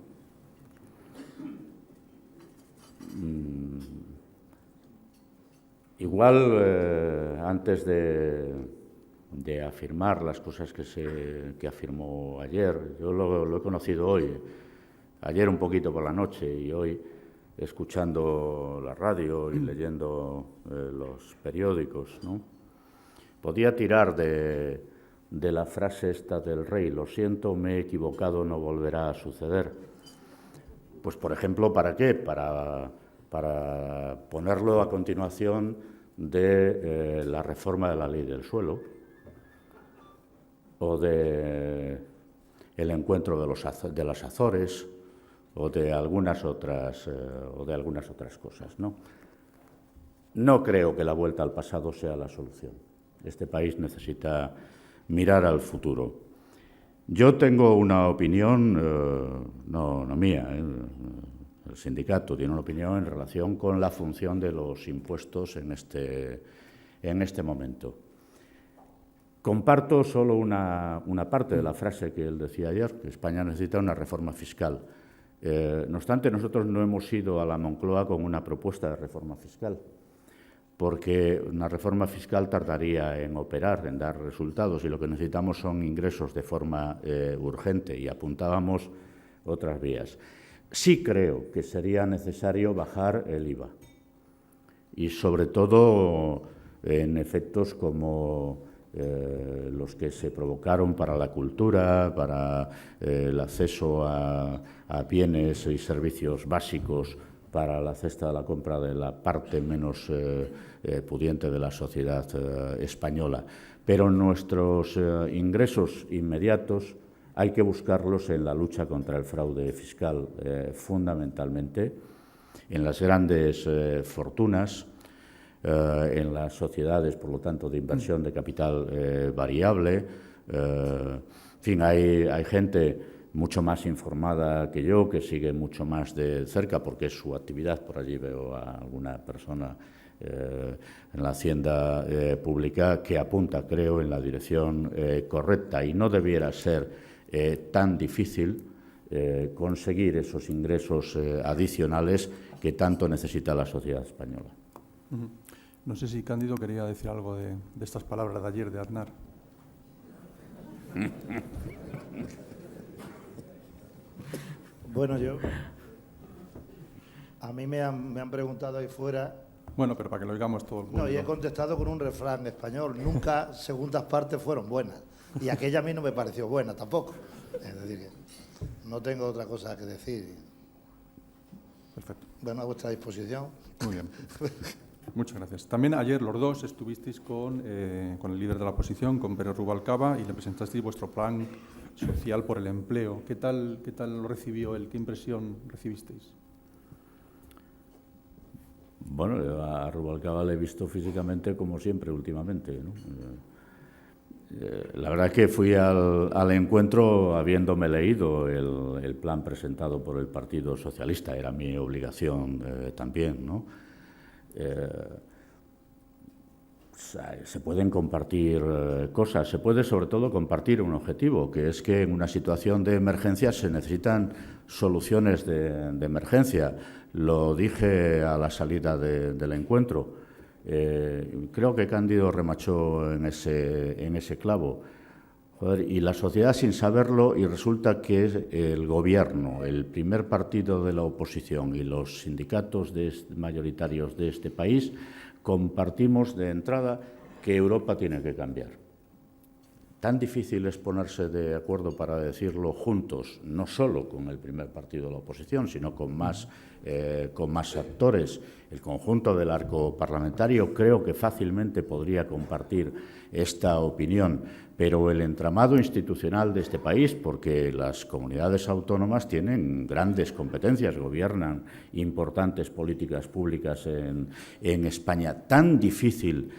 Igual, antes de afirmar las cosas que afirmó ayer, yo lo he conocido hoy, ayer un poquito por la noche y hoy escuchando la radio y leyendo los periódicos, ¿no? Podía tirar de la frase esta del rey: lo siento, me he equivocado, no volverá a suceder. Pues, por ejemplo, ¿para qué? Para ponerlo a continuación de la reforma de la ley del suelo o de el encuentro de las Azores o de algunas otras cosas, ¿no? No creo que la vuelta al pasado sea la solución. Este país necesita mirar al futuro. Yo tengo una opinión, no mía, el sindicato tiene una opinión en relación con la función de los impuestos en este momento. Comparto solo una parte de la frase que él decía ayer, que España necesita una reforma fiscal. No obstante, nosotros no hemos ido a la Moncloa con una propuesta de reforma fiscal, porque una reforma fiscal tardaría en operar, en dar resultados, y lo que necesitamos son ingresos de forma urgente, y apuntábamos otras vías. Sí creo que sería necesario bajar el IVA, y sobre todo en efectos como los que se provocaron para la cultura, para el acceso a bienes y servicios básicos, para la cesta de la compra de la parte menos pudiente de la sociedad española. Pero nuestros ingresos inmediatos hay que buscarlos en la lucha contra el fraude fiscal, fundamentalmente, en las grandes fortunas, en las sociedades, por lo tanto, de inversión de capital variable. En fin, hay gente mucho más informada que yo, que sigue mucho más de cerca, porque es su actividad. Por allí veo a alguna persona en la Hacienda Pública que apunta, creo, en la dirección correcta, y no debiera ser tan difícil conseguir esos ingresos adicionales que tanto necesita la sociedad española. No sé si Cándido quería decir algo de estas palabras de ayer de Aznar. Bueno, a mí me han preguntado ahí fuera. Bueno, pero para que lo oigamos todo el mundo. No, y he contestado con un refrán español: nunca segundas partes fueron buenas. Y aquella a mí no me pareció buena tampoco. Es decir, que no tengo otra cosa que decir. Perfecto. Bueno, a vuestra disposición. Muy bien. Muchas gracias. También ayer los dos estuvisteis con el líder de la oposición, con Pere Rubalcaba, y le presentasteis vuestro plan social por el empleo. ¿Qué tal lo recibió él? ¿Qué impresión recibisteis? Bueno, a Rubalcaba le he visto físicamente como siempre últimamente, ¿no? La verdad es que fui al encuentro habiéndome leído el plan presentado por el Partido Socialista. Era mi obligación también, ¿no? Se pueden compartir cosas, se puede sobre todo compartir un objetivo, que es que en una situación de emergencia se necesitan soluciones de emergencia. Lo dije a la salida del encuentro. Creo que Cándido remachó en ese clavo. Joder, y la sociedad sin saberlo, y resulta que es el gobierno, el primer partido de la oposición y los sindicatos mayoritarios de este país compartimos de entrada que Europa tiene que cambiar. Tan difícil es ponerse de acuerdo para decirlo juntos, no solo con el primer partido de la oposición, sino con más actores. El conjunto del arco parlamentario creo que fácilmente podría compartir esta opinión, pero el entramado institucional de este país, porque las comunidades autónomas tienen grandes competencias, gobiernan importantes políticas públicas en España, tan difícil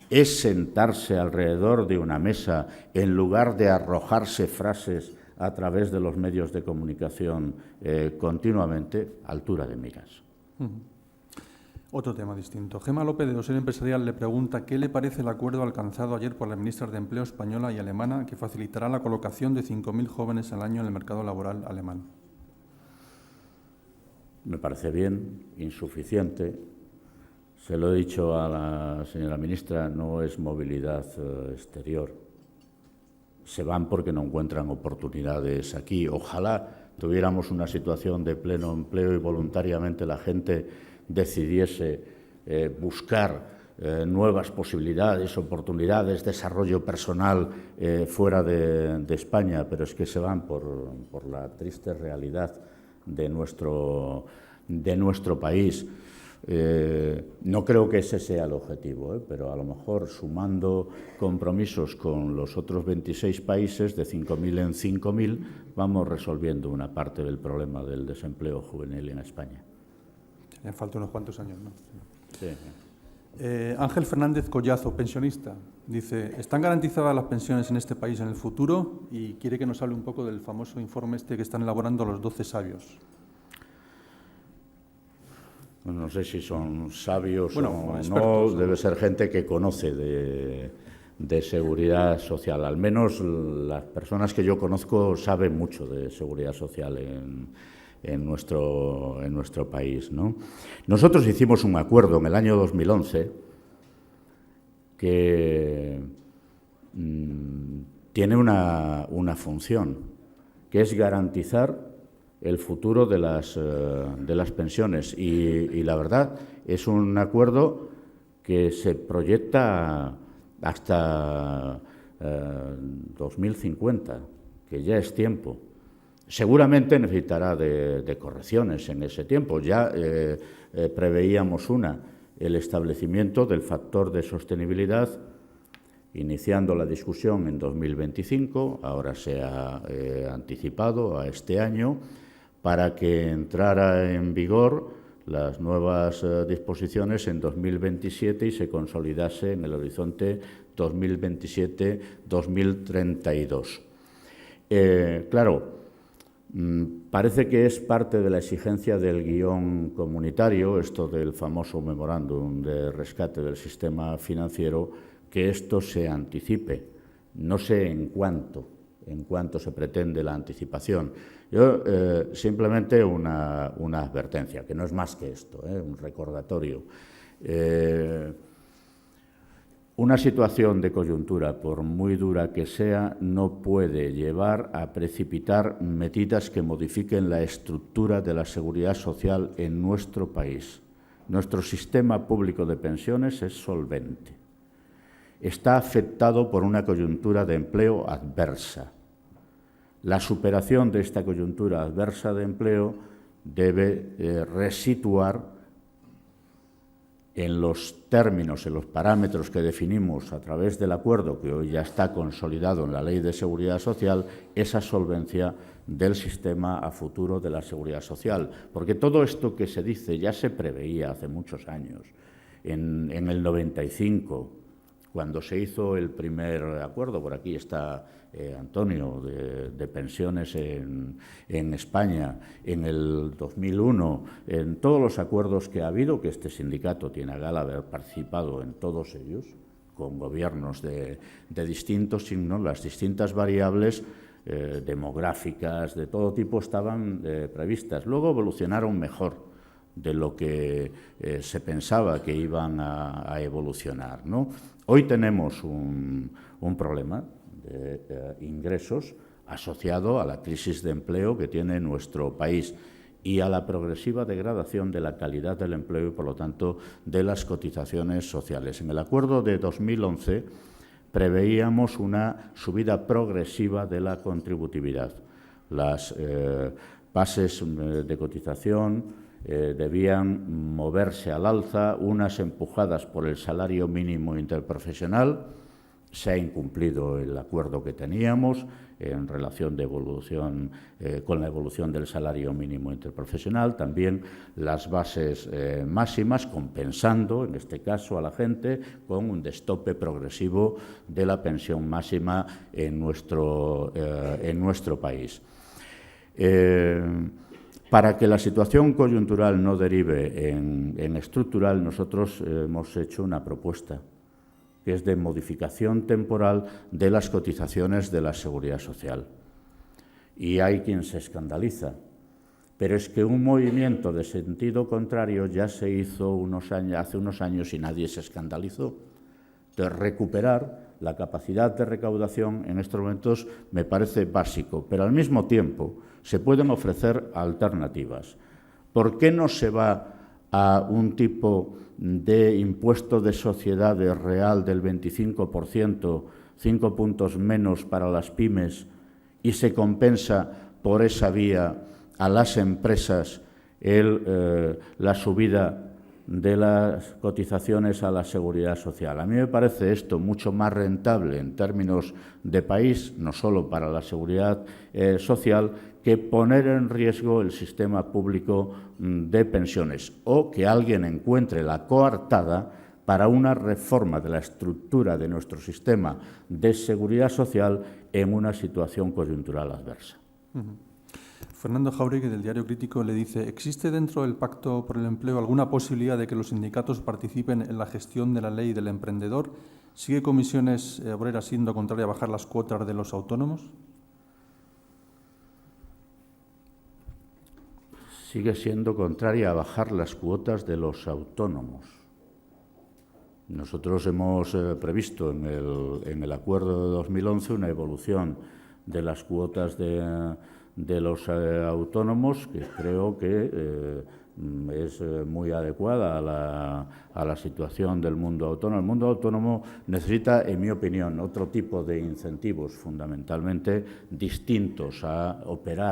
es sentarse alrededor de una mesa en lugar de arrojarse frases a través de los medios de comunicación continuamente, altura de miras. Otro tema distinto. Gemma López, de Dossier Empresarial, le pregunta qué le parece el acuerdo alcanzado ayer por las ministras de Empleo española y alemana que facilitará la colocación de 5.000 jóvenes al año en el mercado laboral alemán. Me parece bien, insuficiente. Se lo he dicho a la señora ministra, no es movilidad exterior. Se van porque no encuentran oportunidades aquí. Ojalá tuviéramos una situación de pleno empleo y voluntariamente la gente decidiese buscar nuevas posibilidades, oportunidades, desarrollo personal fuera de España, pero es que se van por la triste realidad de nuestro país. No creo que ese sea el objetivo, pero a lo mejor sumando compromisos con los otros 26 países, de 5.000 en 5.000, vamos resolviendo una parte del problema del desempleo juvenil en España. Le faltan unos cuantos años, ¿no? Sí. Ángel Fernández Collazo, pensionista, dice: ¿están garantizadas las pensiones en este país en el futuro? Y quiere que nos hable un poco del famoso informe que están elaborando los 12 sabios. No sé si son sabios o no, expertos, debe ser gente que conoce de seguridad social. Al menos las personas que yo conozco saben mucho de seguridad social en nuestro país, ¿no? Nosotros hicimos un acuerdo en el año 2011 que tiene una función, que es garantizar el futuro de las pensiones, y la verdad es un acuerdo que se proyecta hasta 2050, que ya es tiempo. Seguramente necesitará de correcciones en ese tiempo. Ya preveíamos el establecimiento del factor de sostenibilidad, iniciando la discusión en 2025, ahora se ha anticipado a este año, para que entrara en vigor las nuevas disposiciones en 2027 y se consolidase en el horizonte 2027-2032. Claro, parece que es parte de la exigencia del guión comunitario, esto del famoso memorándum de rescate del sistema financiero, que esto se anticipe. No sé en cuánto se pretende la anticipación. Yo simplemente una advertencia, que no es más que esto, un recordatorio. Una situación de coyuntura, por muy dura que sea, no puede llevar a precipitar medidas que modifiquen la estructura de la seguridad social en nuestro país. Nuestro sistema público de pensiones es solvente. Está afectado por una coyuntura de empleo adversa. La superación de esta coyuntura adversa de empleo debe resituar en los términos, en los parámetros que definimos a través del acuerdo que hoy ya está consolidado en la Ley de Seguridad Social, esa solvencia del sistema a futuro de la seguridad social. Porque todo esto que se dice ya se preveía hace muchos años. En el 95, cuando se hizo el primer acuerdo, por aquí está Antonio, de pensiones en España, en el 2001, en todos los acuerdos que ha habido, que este sindicato tiene a gala haber participado en todos ellos, con gobiernos de distintos signos, las distintas variables demográficas de todo tipo estaban previstas. Luego evolucionaron mejor de lo que se pensaba que iban a evolucionar, ¿no? Hoy tenemos un problema de ingresos asociado a la crisis de empleo que tiene nuestro país y a la progresiva degradación de la calidad del empleo y, por lo tanto, de las cotizaciones sociales. En el acuerdo de 2011 preveíamos una subida progresiva de la contributividad. Las bases de cotización debían moverse al alza, unas empujadas por el salario mínimo interprofesional. Se ha incumplido el acuerdo que teníamos en relación con la evolución del salario mínimo interprofesional, también las bases máximas, compensando, en este caso, a la gente con un destope progresivo de la pensión máxima en nuestro país. Para que la situación coyuntural no derive en estructural, nosotros hemos hecho una propuesta, que es de modificación temporal de las cotizaciones de la Seguridad Social. Y hay quien se escandaliza, pero es que un movimiento de sentido contrario ya se hizo hace unos años y nadie se escandalizó. Entonces, recuperar la capacidad de recaudación en estos momentos me parece básico, pero al mismo tiempo se pueden ofrecer alternativas. ¿Por qué no se va a un tipo de impuesto de sociedades real del 25%, 5 puntos menos para las pymes, y se compensa por esa vía a las empresas la subida de las cotizaciones a la seguridad social. A mí me parece esto mucho más rentable en términos de país, no solo para la seguridad social, que poner en riesgo el sistema público de pensiones o que alguien encuentre la coartada para una reforma de la estructura de nuestro sistema de seguridad social en una situación coyuntural adversa. Fernando Jáuregui, del Diario Crítico, le dice: ¿existe dentro del Pacto por el Empleo alguna posibilidad de que los sindicatos participen en la gestión de la ley del emprendedor? ¿Sigue Comisiones Obreras siendo contraria a bajar las cuotas de los autónomos? Sigue siendo contraria a bajar las cuotas de los autónomos. Nosotros hemos previsto en el acuerdo de 2011 una evolución de las cuotas de los autónomos que creo que es muy adecuada a la situación del mundo autónomo. El mundo autónomo necesita, en mi opinión, otro tipo de incentivos fundamentalmente distintos a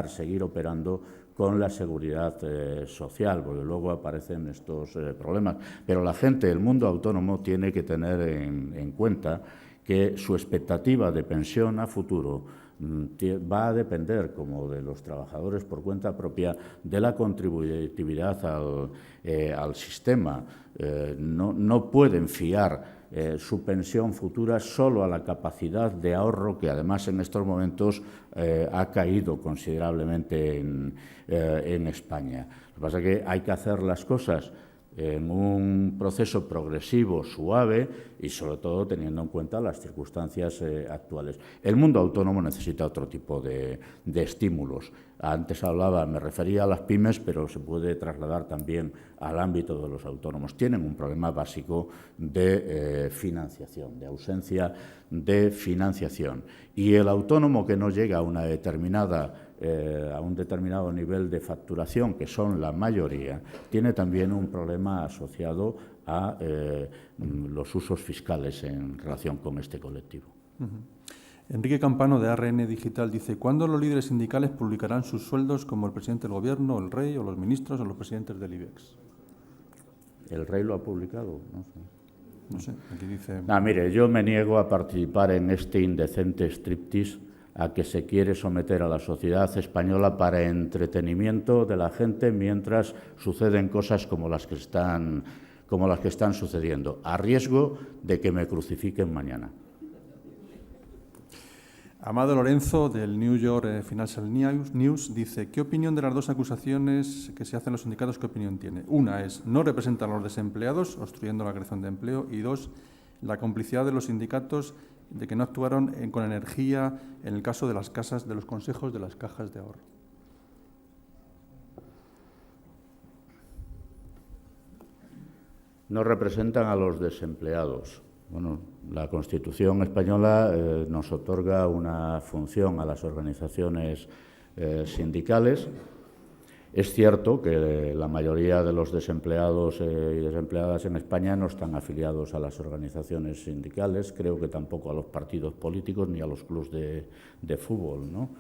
seguir operando con la seguridad social, porque luego aparecen estos problemas. Pero la gente del mundo autónomo tiene que tener en cuenta que su expectativa de pensión a futuro va a depender, como de los trabajadores por cuenta propia, de la contributividad al sistema. No pueden fiar su pensión futura solo a la capacidad de ahorro, que además en estos momentos ha caído considerablemente en España. Lo que pasa es que hay que hacer las cosas en un proceso progresivo, suave y sobre todo teniendo en cuenta las circunstancias actuales. El mundo autónomo necesita otro tipo de estímulos. Antes me refería a las pymes, pero se puede trasladar también al ámbito de los autónomos. Tienen un problema básico de financiación, de ausencia de financiación. Y el autónomo que no llega a un determinado nivel de facturación, que son la mayoría, tiene también un problema asociado a los usos fiscales en relación con este colectivo. Enrique Campano, de ARN Digital, dice: ¿cuándo los líderes sindicales publicarán sus sueldos, como el presidente del Gobierno, el rey, o los ministros, o los presidentes del IBEX? ¿El rey lo ha publicado? No sé, aquí dice... Mire, yo me niego a participar en este indecente striptease a que se quiere someter a la sociedad española para entretenimiento de la gente mientras suceden cosas como las que están sucediendo, a riesgo de que me crucifiquen mañana. Amado Lorenzo, del New York Financial News, dice: ¿qué opinión de las dos acusaciones que se hacen los sindicatos, qué opinión tiene? Una es: no representan a los desempleados, obstruyendo la creación de empleo. Y dos, la complicidad de los sindicatos de que no actuaron con energía en el caso de las casas, de los consejos de las cajas de ahorro. No representan a los desempleados. Bueno, la Constitución española nos otorga una función a las organizaciones sindicales. Es cierto que la mayoría de los desempleados y desempleadas en España no están afiliados a las organizaciones sindicales, creo que tampoco a los partidos políticos ni a los clubes de fútbol, ¿no?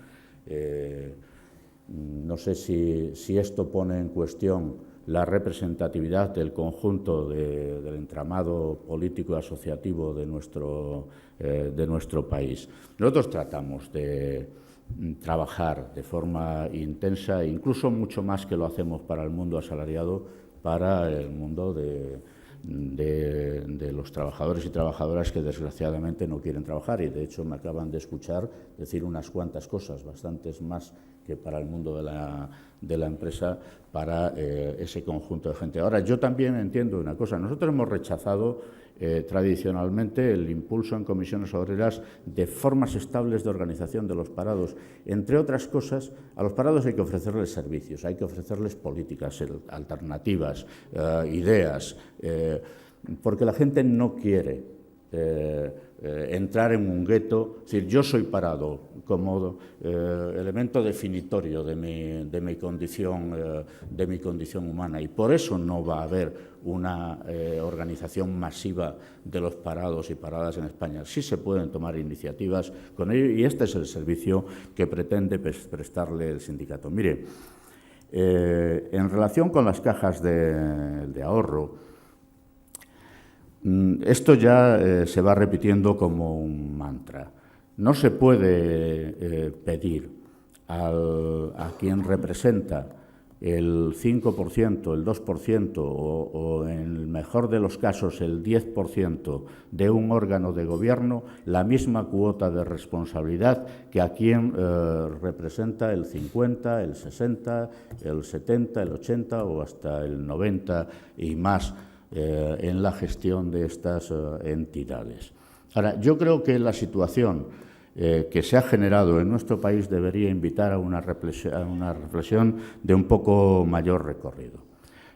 No sé si esto pone en cuestión la representatividad del conjunto del entramado político y asociativo de nuestro país. Nosotros tratamos de trabajar de forma intensa, incluso mucho más que lo hacemos para el mundo asalariado, para el mundo de los trabajadores y trabajadoras que desgraciadamente no quieren trabajar, y de hecho me acaban de escuchar decir unas cuantas cosas, bastantes más que para el mundo de la empresa, para ese conjunto de gente. Ahora, yo también entiendo una cosa: nosotros hemos rechazado tradicionalmente el impulso en comisiones obreras de formas estables de organización de los parados. Entre otras cosas, a los parados hay que ofrecerles servicios, hay que ofrecerles políticas alternativas, ideas, porque la gente no quiere entrar en un gueto. Es decir, yo soy parado como elemento definitorio de mi condición humana, y por eso no va a haber una organización masiva de los parados y paradas en España. Sí se pueden tomar iniciativas con ello, y este es el servicio que pretende prestarle el sindicato. Mire, En relación con las cajas de ahorro, esto ya se va repitiendo como un mantra. No se puede pedir a quien representa el 5%, el 2% o en el mejor de los casos el 10% de un órgano de gobierno la misma cuota de responsabilidad que a quien representa el 50, el 60, el 70, el 80 o hasta el 90 y más en la gestión de estas entidades. Ahora, yo creo que la situación que se ha generado en nuestro país debería invitar a una reflexión de un poco mayor recorrido.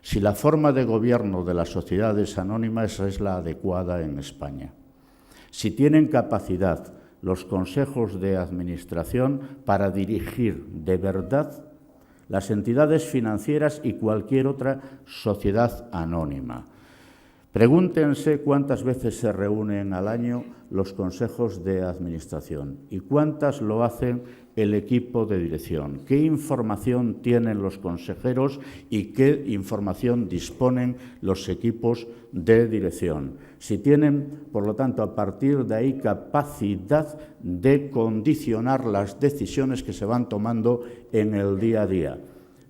Si la forma de gobierno de las sociedades anónimas es la adecuada en España, si tienen capacidad los consejos de administración para dirigir de verdad las entidades financieras y cualquier otra sociedad anónima. Pregúntense cuántas veces se reúnen al año los consejos de administración y cuántas lo hacen el equipo de dirección, qué información tienen los consejeros y qué información disponen los equipos de dirección. Si tienen, por lo tanto, a partir de ahí capacidad de condicionar las decisiones que se van tomando en el día a día.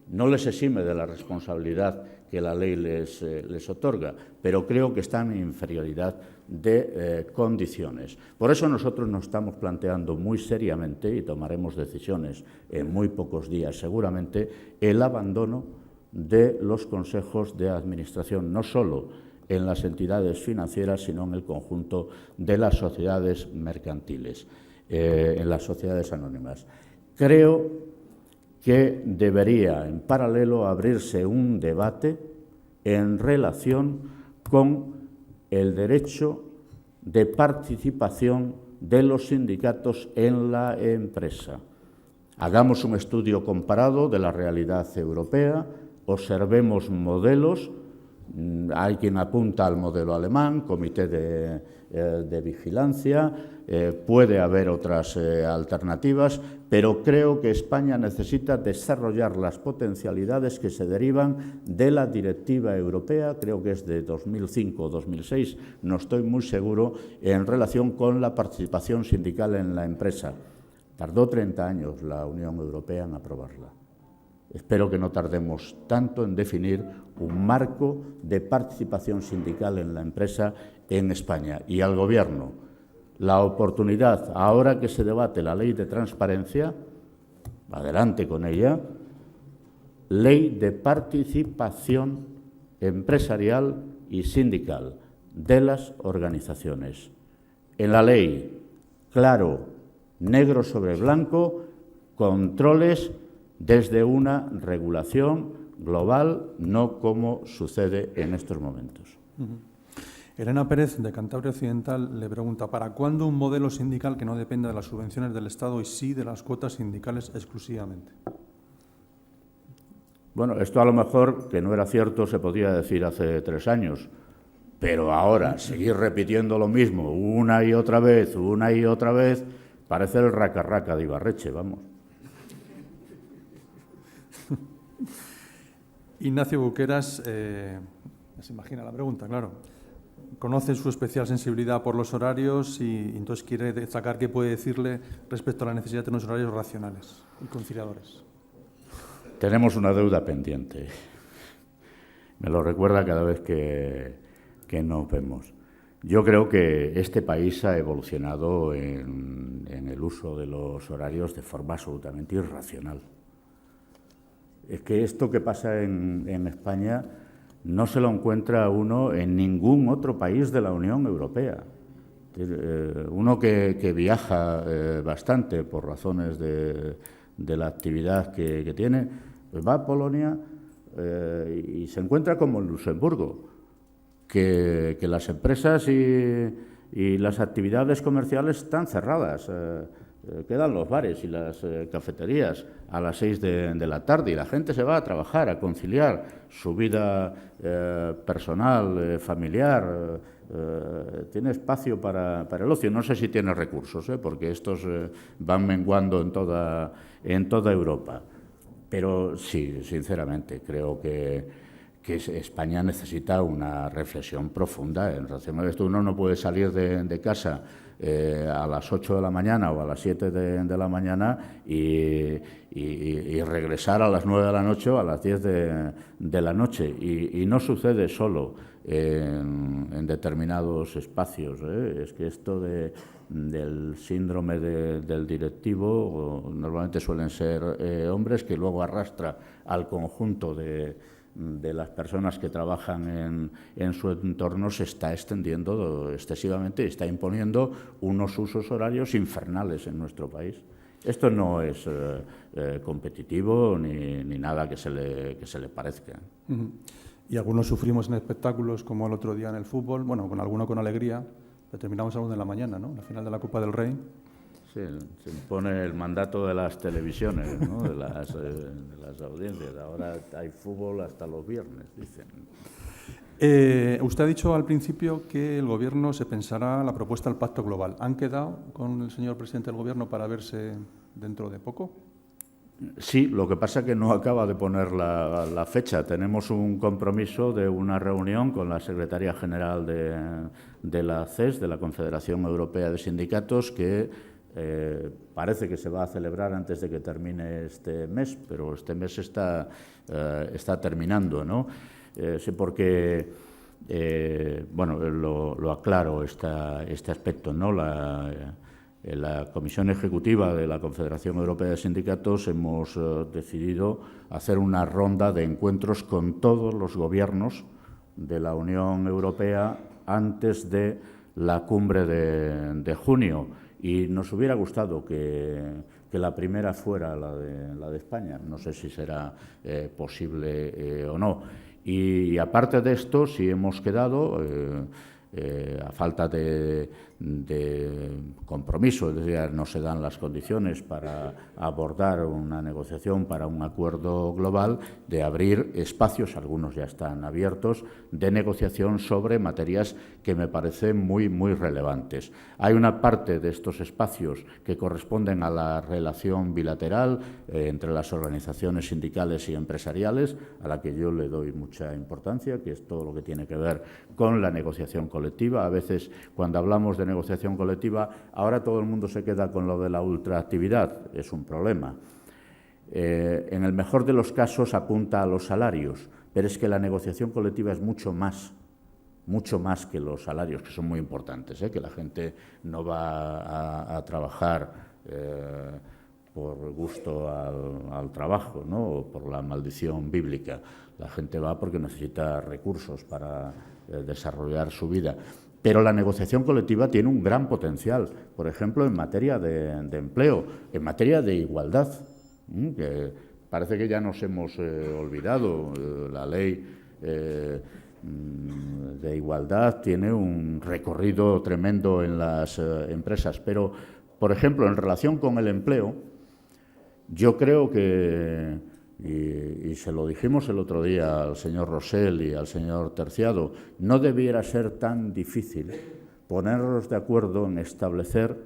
No les exime de la responsabilidad que la ley les otorga, pero creo que están en inferioridad de condiciones. Por eso nosotros nos estamos planteando muy seriamente, y tomaremos decisiones en muy pocos días seguramente, el abandono de los consejos de administración, no solo en las entidades financieras, sino en el conjunto de las sociedades mercantiles, en las sociedades anónimas. Creo que debería, en paralelo, abrirse un debate en relación con el derecho de participación de los sindicatos en la empresa. Hagamos un estudio comparado de la realidad europea, observemos modelos. Hay quien apunta al modelo alemán, comité de vigilancia, puede haber otras alternativas, pero creo que España necesita desarrollar las potencialidades que se derivan de la directiva europea, creo que es de 2005 o 2006, no estoy muy seguro, en relación con la participación sindical en la empresa. Tardó 30 años la Unión Europea en aprobarla. Espero que no tardemos tanto en definir un marco de participación sindical en la empresa en España. Y al Gobierno, la oportunidad, ahora que se debate la ley de transparencia, adelante con ella, ley de participación empresarial y sindical de las organizaciones. En la ley, claro, negro sobre blanco, controles desde una regulación global, no como sucede en estos momentos. Elena Pérez, de Cantabria Occidental, le pregunta: ¿para cuándo un modelo sindical que no dependa de las subvenciones del Estado y sí de las cuotas sindicales exclusivamente? Bueno, esto a lo mejor, que no era cierto, se podía decir hace 3 años, pero ahora seguir repitiendo lo mismo una y otra vez, parece el raca-raca de Ibarreche, vamos. Ignacio Buqueras, se imagina la pregunta, claro. Conoce su especial sensibilidad por los horarios y entonces quiere destacar qué puede decirle respecto a la necesidad de tener unos horarios racionales y conciliadores. Tenemos una deuda pendiente. Me lo recuerda cada vez que nos vemos. Yo creo que este país ha evolucionado en el uso de los horarios de forma absolutamente irracional. Es que esto que pasa en España no se lo encuentra uno en ningún otro país de la Unión Europea. Uno que viaja bastante por razones de la actividad que tiene, pues va a Polonia y se encuentra como en Luxemburgo, que las empresas y las actividades comerciales están cerradas. Quedan los bares y las cafeterías a las 6 de la tarde y la gente se va a trabajar, a conciliar su vida personal, familiar. Tiene espacio para el ocio. No sé si tiene recursos, porque estos van menguando en toda Europa. Pero sí, sinceramente, creo que España necesita una reflexión profunda en relación a esto. Uno no puede salir de casa a las 8 de la mañana o a las 7 de la mañana y regresar a las 9 de la noche o a las 10 de la noche. Y no sucede solo en determinados espacios. Es que esto del síndrome del directivo normalmente suelen ser hombres, que luego arrastra al conjunto de las personas que trabajan en su entorno, se está extendiendo excesivamente y está imponiendo unos usos horarios infernales en nuestro país. Esto no es competitivo ni nada que se le parezca. Y algunos sufrimos en espectáculos, como el otro día en el fútbol, bueno, con alguno con alegría, pero terminamos a 1 de la mañana, ¿no? La final de la Copa del Rey. Sí, se impone el mandato de las televisiones, ¿no? de las audiencias. Ahora hay fútbol hasta los viernes, dicen. Usted ha dicho al principio que el Gobierno se pensará la propuesta del Pacto Global. ¿Han quedado con el señor presidente del Gobierno para verse dentro de poco? Sí, lo que pasa es que no acaba de poner la fecha. Tenemos un compromiso de una reunión con la secretaria general de la CES, de la Confederación Europea de Sindicatos, que parece que se va a celebrar antes de que termine este mes, pero este mes está terminando, ¿no? Sí, porque, bueno, lo aclaro este aspecto, ¿no? En la Comisión Ejecutiva de la Confederación Europea de Sindicatos hemos decidido hacer una ronda de encuentros con todos los gobiernos de la Unión Europea antes de la cumbre de junio. Y nos hubiera gustado que la primera fuera la de España. No sé si será posible o no. Y aparte de esto, sí hemos quedado, a falta de compromiso, es decir, no se dan las condiciones para abordar una negociación para un acuerdo global, de abrir espacios, algunos ya están abiertos, de negociación sobre materias que me parecen muy, muy relevantes. Hay una parte de estos espacios que corresponden a la relación bilateral entre las organizaciones sindicales y empresariales, a la que yo le doy mucha importancia, que es todo lo que tiene que ver con la negociación colectiva. A veces, cuando hablamos de negociación colectiva, ahora todo el mundo se queda con lo de la ultraactividad, es un problema. En el mejor de los casos apunta a los salarios, pero es que la negociación colectiva es mucho más que los salarios, que son muy importantes, que la gente no va a trabajar por gusto al trabajo, ¿no? O por la maldición bíblica. La gente va porque necesita recursos para desarrollar su vida. Pero la negociación colectiva tiene un gran potencial, por ejemplo, en materia de empleo, en materia de igualdad, que parece que ya nos hemos olvidado. La ley de igualdad tiene un recorrido tremendo en las empresas, pero, por ejemplo, en relación con el empleo, yo creo que, y se lo dijimos el otro día al señor Rosell y al señor Terciado, no debiera ser tan difícil ponernos de acuerdo en establecer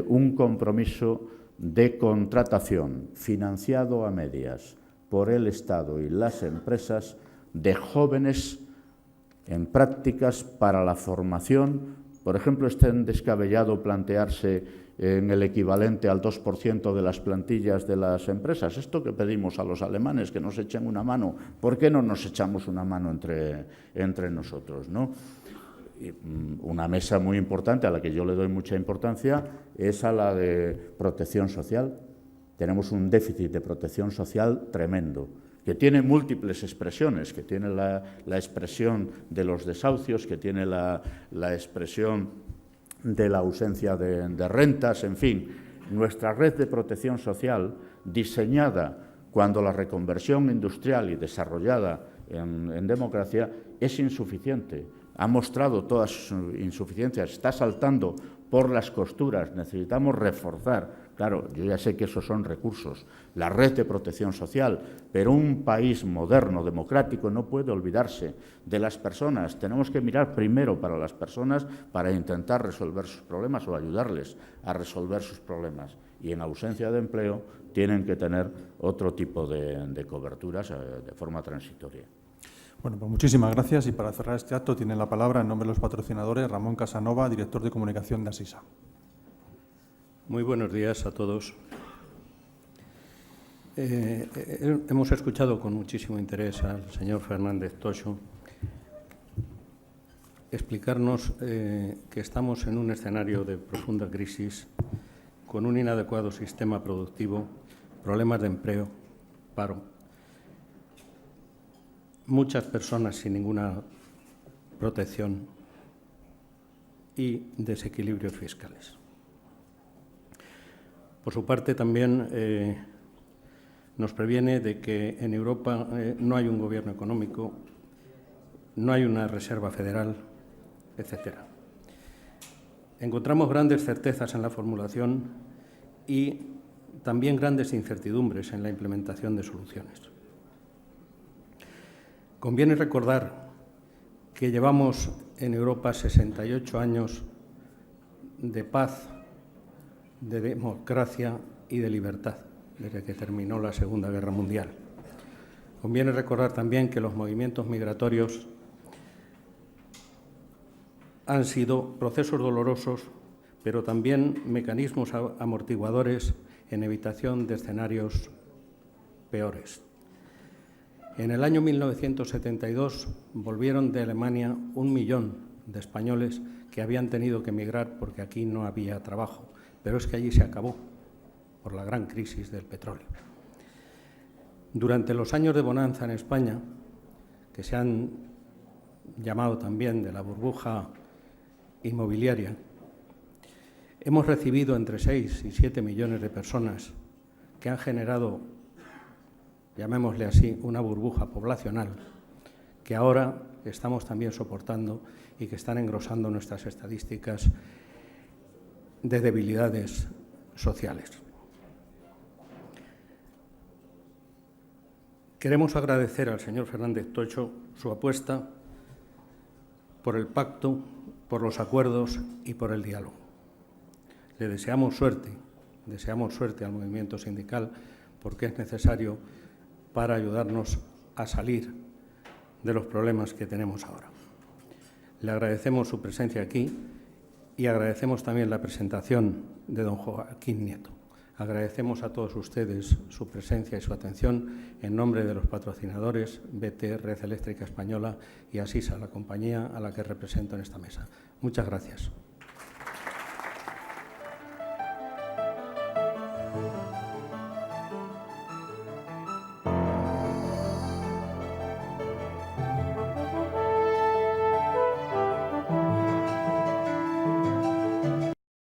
un compromiso de contratación financiado a medias por el Estado y las empresas de jóvenes en prácticas para la formación. Por ejemplo, es tan descabellado plantearse en el equivalente al 2% de las plantillas de las empresas. Esto que pedimos a los alemanes, que nos echen una mano, ¿por qué no nos echamos una mano entre nosotros, ¿no? Y una mesa muy importante, a la que yo le doy mucha importancia, es a la de protección social. Tenemos un déficit de protección social tremendo, que tiene múltiples expresiones, que tiene la expresión de los desahucios, que tiene la expresión de la ausencia de rentas, en fin. Nuestra red de protección social, diseñada cuando la reconversión industrial y desarrollada en democracia, es insuficiente. Ha mostrado todas sus insuficiencias, está saltando por las costuras. Necesitamos reforzar. Claro, yo ya sé que esos son recursos, la red de protección social, pero un país moderno, democrático, no puede olvidarse de las personas. Tenemos que mirar primero para las personas para intentar resolver sus problemas o ayudarles a resolver sus problemas. y en ausencia de empleo tienen que tener otro tipo de coberturas de forma transitoria. Bueno, pues muchísimas gracias y para cerrar este acto tiene la palabra en nombre de los patrocinadores Ramón Casanova, director de comunicación de Asisa. Muy buenos días a todos. Hemos escuchado con muchísimo interés al señor Fernández Toxo explicarnos que estamos en un escenario de profunda crisis, con un inadecuado sistema productivo, problemas de empleo, paro, muchas personas sin ninguna protección y desequilibrios fiscales. Por su parte, también nos previene de que en Europa no hay un gobierno económico, no hay una reserva federal, etc. Encontramos grandes certezas en la formulación y también grandes incertidumbres en la implementación de soluciones. Conviene recordar que llevamos en Europa 68 años de paz, de democracia y de libertad, desde que terminó la Segunda Guerra Mundial. Conviene recordar también que los movimientos migratorios han sido procesos dolorosos, pero también mecanismos amortiguadores en evitación de escenarios peores. En el año 1972 volvieron de Alemania 1 millón de españoles que habían tenido que emigrar porque aquí no había trabajo, pero es que allí se acabó por la gran crisis del petróleo. Durante los años de bonanza en España, que se han llamado también de la burbuja inmobiliaria, hemos recibido entre 6 y 7 millones de personas que han generado, llamémosle así, una burbuja poblacional que ahora estamos también soportando y que están engrosando nuestras estadísticas de debilidades sociales. Queremos agradecer al señor Fernández Toxo su apuesta por el pacto, por los acuerdos y por el diálogo. Le deseamos suerte al movimiento sindical porque es necesario para ayudarnos a salir de los problemas que tenemos ahora. Le agradecemos su presencia aquí y agradecemos también la presentación de don Joaquín Nieto. Agradecemos a todos ustedes su presencia y su atención en nombre de los patrocinadores BT, Red Eléctrica Española y Asisa, la compañía a la que represento en esta mesa. Muchas gracias.